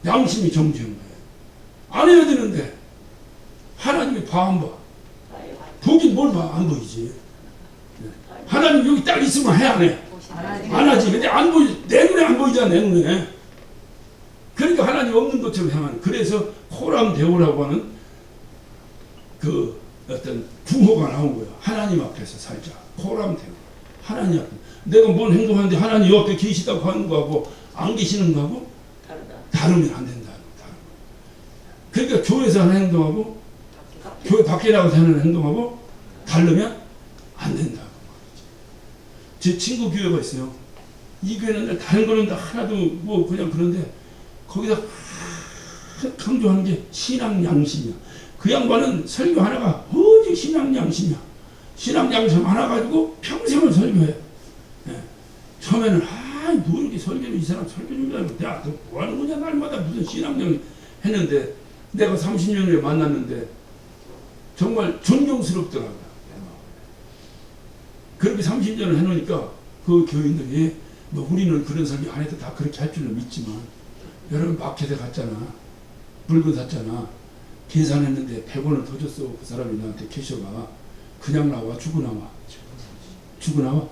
양심이 정죄한 거예요. 안 해야 되는데 하나님이 봐 안 봐? 보긴 뭘 봐? 안 보이지. 하나님 여기 딱 있으면 해 안 해? 안 하지. 근데 안 보이, 내 눈에 안 보이잖아. 내 눈에. 그러니까 하나님 없는 것처럼 행하는. 그래서 호람 대오라고 하는 그 어떤 구호가 나온 거예요. 하나님 앞에서 살자. 호람 대오. 하나님 앞에. 내가 뭔 행동하는데 하나님 옆에 계시다고 하는 거하고 안 계시는 거하고 다르면 안 된다는 거예요. 그러니까 교회에서 하는 행동하고 교회 밖에 나가서 하는 행동하고 다르면 안 된다고. 제 친구 교회가 있어요. 이 교회는 다른 거는 하나도 뭐 그냥 그런데 거기다 강조하는 게 신앙 양심이야. 그 양반은 설교 하나가 오직 신앙 양심이야. 신앙 양심 하나 가지고 평생을 설교해. 처음에는 뭐 이렇게 설교를 이 사람 설교 좀 해라. 야, 너 뭐 하는 거냐? 날마다 무슨 신앙양 했는데 내가 30년을 만났는데 정말 존경스럽더라고요. 그렇게 30년을 해놓으니까 그 교인들이 뭐 우리는 그런 설교 안 해도 다 그렇게 할 줄은 믿지만 여러분 마켓에 갔잖아. 물건 샀잖아. 계산했는데 100원을 더 줬어. 그 사람이 나한테 캐셔가 그냥 나와 죽어 나와. 죽어 나와.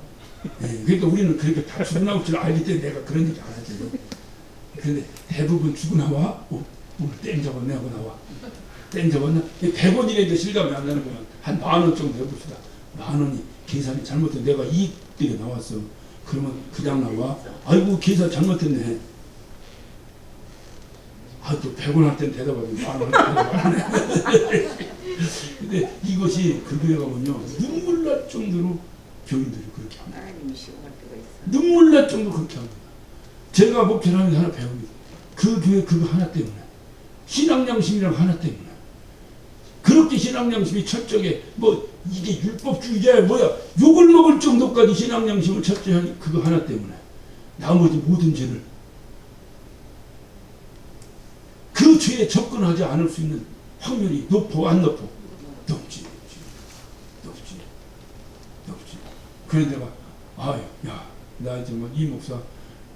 네, 그러니까 우리는 그렇게 다 죽어 나올 줄 알기 때문에 내가 그런 얘기 안 하죠. 근데 대부분 죽어 나와. 오늘 땡 잡았네 하고 나와. 땡 잡았나? 100원이라도 실감이 안 나는 거면 한 10,000원 정도 해봅시다. 10,000원이 계산이 잘못된 내가 이익되게 나왔어. 그러면 그냥 나와. 아이고 계산 잘못했네. 또 100원 할 땐 대답하면 10,000원 대답하네. 근데 이것이 그 교회 가면요 눈물 날 정도로 교인들이 그렇게 합니다. 눈물 날 정도로 그렇게 합니다. 제가 목회를 하면서 하나 배웁니다. 그 교회 그거 하나 때문에 신앙 양심이랑 하나 때문에 그렇게 신앙 양심이 철저하게 뭐 이게 율법주의자야 뭐야 욕을 먹을 정도까지 신앙 양심을 철저하게 그거 하나 때문에 나머지 모든 죄를 그 죄에 접근하지 않을 수 있는 확률이 높고 안 높고 높지. 그래서 내가 나 이제 뭐 이 목사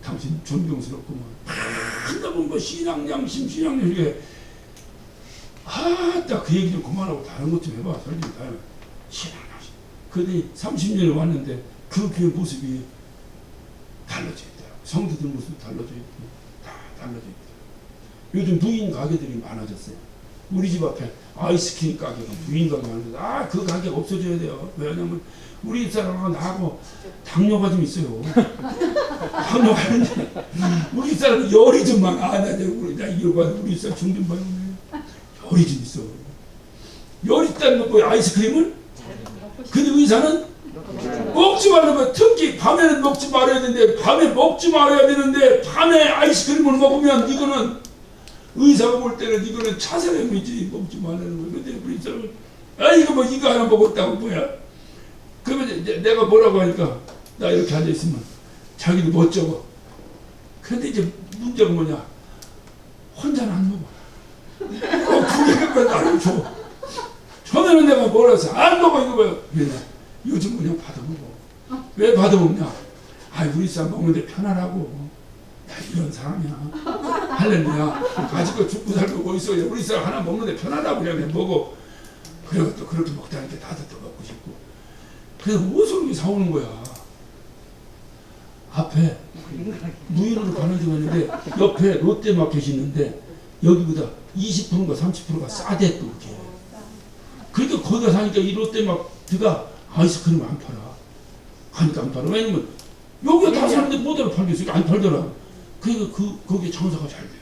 당신 존경스럽구만. 한다면 뭐 신앙 양심 이게 딱 그 얘기 좀 그만하고 다른 것 좀 해봐. 설교 다 해봐. 신앙 양심. 그런데 30년을 왔는데 그 교회 모습이 달라져 있더라고. 성도들 모습이 달라져 있고 다 달라져 있더라고. 요즘 무인 가게들이 많아졌어요. 우리 집 앞에 아이스크림 가게가 무인 가게 많아서 그 가게가 없어져야 돼요. 왜냐면 우리 집사람하고 나하고 당뇨가 좀 있어요. 당뇨가 있는데 우리 집사람은 열이 좀 많아. 나 이거 봐. 우리 집사람 중등반이 열이 좀 있어. 열 있다는 거 아이스크림을? 근데 의사는 먹지 말라고. 특히 밤에는 먹지 말아야 되는데 밤에 먹지 말아야 되는데 밤에 아이스크림을 먹으면 이거는 의사가 볼 때는 이거는 차세lem이지 먹지 말라는 거예요. 근데 우리 사람은 이거 하나 먹었다고 뭐야? 그러면 이제 내가 뭐라고 하니까 나 이렇게 앉아 있으면 자기도 멋쩍어. 근데 이제 문제가 뭐냐? 혼자는 안 먹어. 두 개만 나를 줘. 처음에는 내가 뭐라 해서 안 먹어 이거 뭐야? 근데 요즘 그냥 받아먹어. 왜 받아먹냐? 우리 사람 먹는데 편하라고. 나 이런 사람이야. 할렐루야. 아직도 죽고 살고 뭐 있어. 우리 사람 하나 먹는데 편하다고 그냥 먹어. 그리고 또 그렇게 먹다니까 나도 또 먹고 싶고. 그래서 무슨 게 사오는 거야. 앞에 무인으로 가는 데가 있는데 옆에 롯데마켓이 있는데 여기보다 20%인가 30%가 싸대 또 그렇게. 그러니까 거기가 사니까 이 롯데마트가 아이스크림을 안 팔아. 가니까 안 팔아. 왜냐면 여기가 다 사는데 뭐대로 팔겠어? 안 팔더라. 그러니까 거기에 장사가 잘 돼.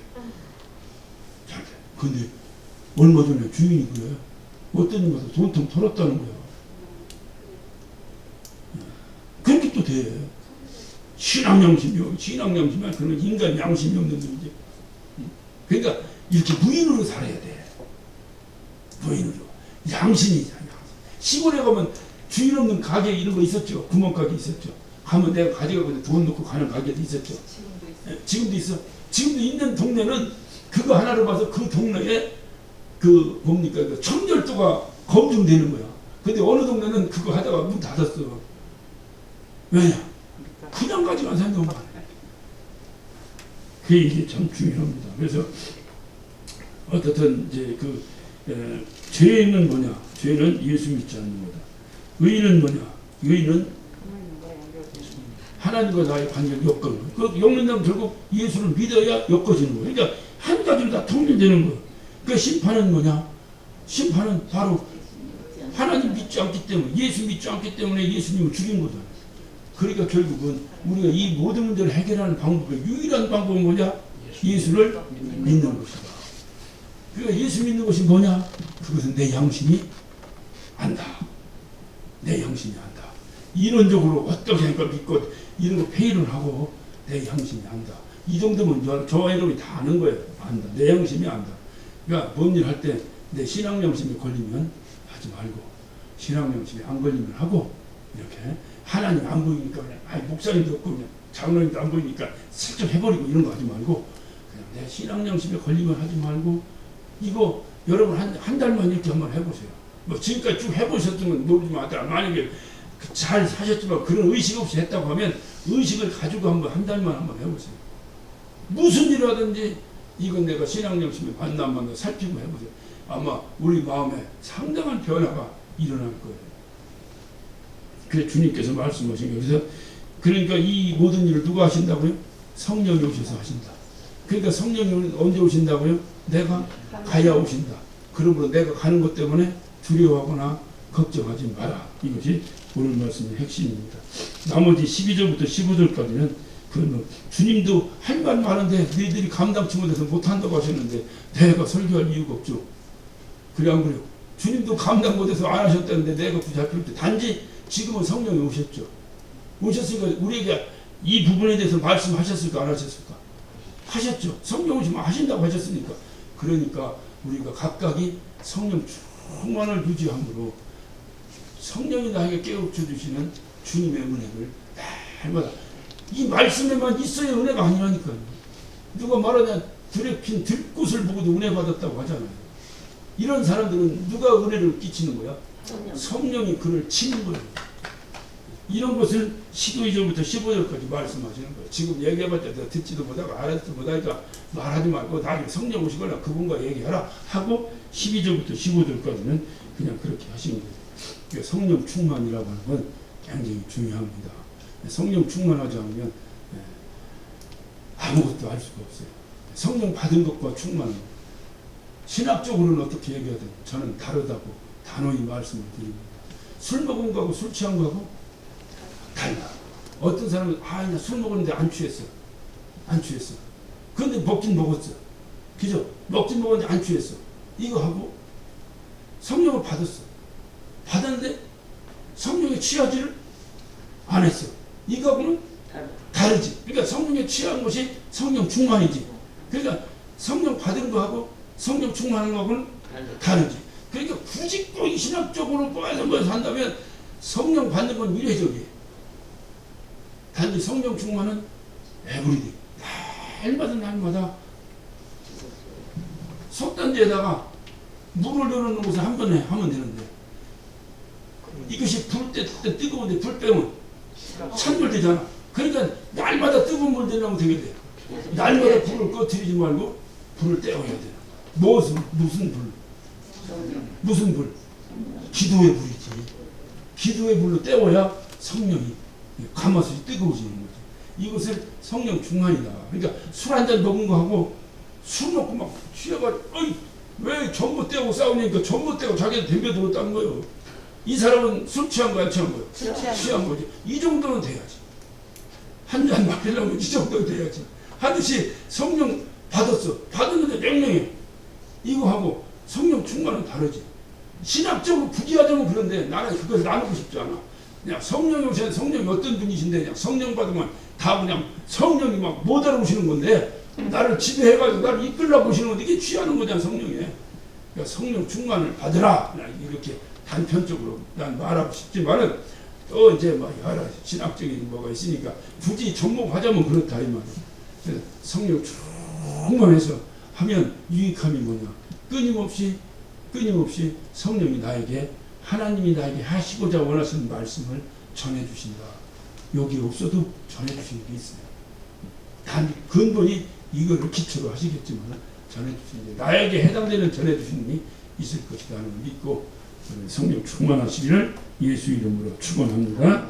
잘 돼. 근데 얼마 전에 주인이 그래. 어떤 님 가서 돈통 털었다는 거야. 그렇게 또 돼. 신앙양심이, 신앙양심이 아니라 그런 인간 양심이 없는 놈이지. 그러니까 이렇게 무인으로 살아야 돼. 무인으로. 양심이잖아. 시골에 가면 주인 없는 가게 이런 거 있었죠. 구멍가게 있었죠. 가면 내가 가져가고 돈 넣고 가는 가게도 있었죠. 지금도 있어. 지금도 있는 동네는 그거 하나로 봐서 그 동네에 그 뭡니까 그 청결도가 검증되는 거야. 근데 어느 동네는 그거 하다가 문 닫았어. 왜냐? 그냥 가지고 사는 놈 많아. 그게 이게 참 중요합니다. 그래서 어떻든 이제 죄는 뭐냐? 죄는 예수 믿지 않는 거다. 의는 뭐냐? 의는 하나님과 나의 관계를 엮는 거예요. 그 엮는다면 결국 예수를 믿어야 엮어지는 거예요. 그러니까 한 가지로 다 통일되는 거예요. 그러니까 심판은 뭐냐? 심판은 바로 하나님 믿지 않기 때문에, 예수 믿지 않기 때문에 예수님을 죽인 거잖아요. 그러니까 결국은 우리가 이 모든 문제를 해결하는 방법의 유일한 방법은 뭐냐? 예수를 믿는 것이다. 그러니까 예수 믿는 것이 뭐냐? 그것은 내 양심이 안다. 내 양심이 안다. 이론적으로 어떻게 하니까 믿고 이런 거 회의를 하고 내 양심이 안다. 이 정도면 저와 여러분이 다 아는 거예요. 안다. 내 양심이 안다. 그러니까 뭔 일 할 때 내 신앙 양심이 걸리면 하지 말고 신앙 양심이 안 걸리면 하고 이렇게 하나님 안 보이니까 그냥 목사님도 없고 그냥 장로님도 안 보이니까 슬쩍 해버리고 이런 거 하지 말고 그냥 내 신앙 양심에 걸리면 하지 말고 이거 여러분 한 달만 이렇게 한번 해보세요. 뭐 지금까지 쭉 해보셨으면 모르지만 만약에 잘 사셨지만 그런 의식 없이 했다고 하면 의식을 가지고 한 달만 한번 해보세요. 무슨 일 하든지 이건 내가 신앙 양심에 맞나 안 맞나 살피고 해보세요. 아마 우리 마음에 상당한 변화가 일어날 거예요. 그래 주님께서 말씀하신 거예요. 그래서 그러니까 이 모든 일을 누가 하신다고요? 성령이 오셔서 하신다. 그러니까 성령이 언제 오신다고요? 내가 가야 오신다. 그러므로 내가 가는 것 때문에 두려워하거나 걱정하지 마라. 이것이 오늘 말씀의 핵심입니다. 나머지 12절부터 15절까지는 주님도 할 말 많은데 너희들이 감당치 못해서 못한다고 하셨는데 내가 설교할 이유가 없죠. 그래 안 그래요? 주님도 감당 못해서 안 하셨다는데 내가 붙잡힐 때 단지 지금은 성령이 오셨죠. 오셨으니까 우리에게 이 부분에 대해서 말씀하셨을까 안 하셨을까? 하셨죠. 성령 오시면 하신다고 하셨으니까. 그러니까 우리가 각각이 성령 충만을 유지함으로 성령이 나에게 깨우쳐 주시는 주님의 은혜를 날마다 이 말씀에만 있어야 은혜가 아니라니까요. 누가 말하냐 들에 핀 들꽃을 보고도 은혜 받았다고 하잖아요. 이런 사람들은 누가 은혜를 끼치는 거야? 성령이 그를 치는 거예요. 이런 것을 12절부터 15절까지 말씀하시는 거예요. 지금 얘기해봤자 듣지도 못하고 알아듣지도 못하니까 말하지 말고 나중에 성령 오시거나 그분과 얘기하라 하고 12절부터 15절까지는 그냥 그렇게 하신 거예요. 그러니까 성령 충만이라고 하는 건 굉장히 중요합니다. 성령 충만하지 않으면 아무것도 알 수가 없어요. 성령 받은 것과 충만은 신학적으로는 어떻게 얘기하든 저는 다르다고 단호히 말씀을 드립니다. 술 먹은 거하고 술 취한 거하고 달라. 어떤 사람은 나 술 먹었는데 안 취했어. 안 취했어. 그런데 먹긴 먹었어. 그죠? 먹긴 먹었는데 안 취했어. 이거 하고 성령을 받았어. 받았는데 성령에 취하지를 안 했어. 이거하고는 다르지. 그러니까 성령에 취한 것이 성령 충만이지. 그러니까 성령 받은 거하고 성령 충만한 거하고는 다르지. 그러니까 굳이 꼭 신학적으로 빠져서 한다면 성령 받는 건 이례적이에요. 단지 성령 충만은 에브리데이 날마다 속단지에다가 물을 넣는 것을 한 번에 하면 되는데 이것이 불 때 뜨거운데 불 빼면 찬물 되잖아. 그러니까 날마다 뜨거운 물 되려면 되게 돼. 날마다 불을 꺼뜨리지 말고 불을 떼어야 돼. 무슨 불? 무슨 불? 기도의 불이지. 기도의 불로 떼어야 성령이 가마솥이 뜨거워지는 거지. 이것을 성령 충만이다. 그러니까 술 한 잔 먹은 거하고 술 먹고 막 취해가지고 왜 전부 떼고 싸우니까 전부 떼고 자기한테 덤벼들었다는 거예요. 이 사람은 술 취한 거야, 취한 거야? 취한 거지. 이 정도는 돼야지. 한 잔 마시려면 이 정도 돼야지. 하듯이 성령 받았어. 받았는데 명령해. 이거 하고 성령 충만은 다르지. 신학적으로 부기하자면 그런데 나는 그것을 나누고 싶지 않아. 그냥 성령이 오시는 성령이 어떤 분이신데 그냥 성령 받으면 다 그냥 성령이 막 못 알아보시는 건데 나를 지배해가지고 나를 이끌라 보시는 건데 이게 취하는 거잖아 성령에. 그러니까 성령 충만을 받으라. 이렇게 단편적으로 난 말하고 싶지만은 또 이제 막 여러 신학적인 뭐가 있으니까 굳이 접목하자면 그렇다 이 말이야. 그래서 성령 충만해서 하면 유익함이 뭐냐? 끊임없이 성령이 나에게 하나님이 나에게 하시고자 원하시는 말씀을 전해주신다. 여기 없어도 전해주시는 게 있어요. 단 근본이 이거를 기초로 하시겠지만 전해주시는 게 나에게 해당되는 전해주시는 게 있을 것이다 하는 걸 믿고 성령 충만하시기를 예수 이름으로 축원합니다.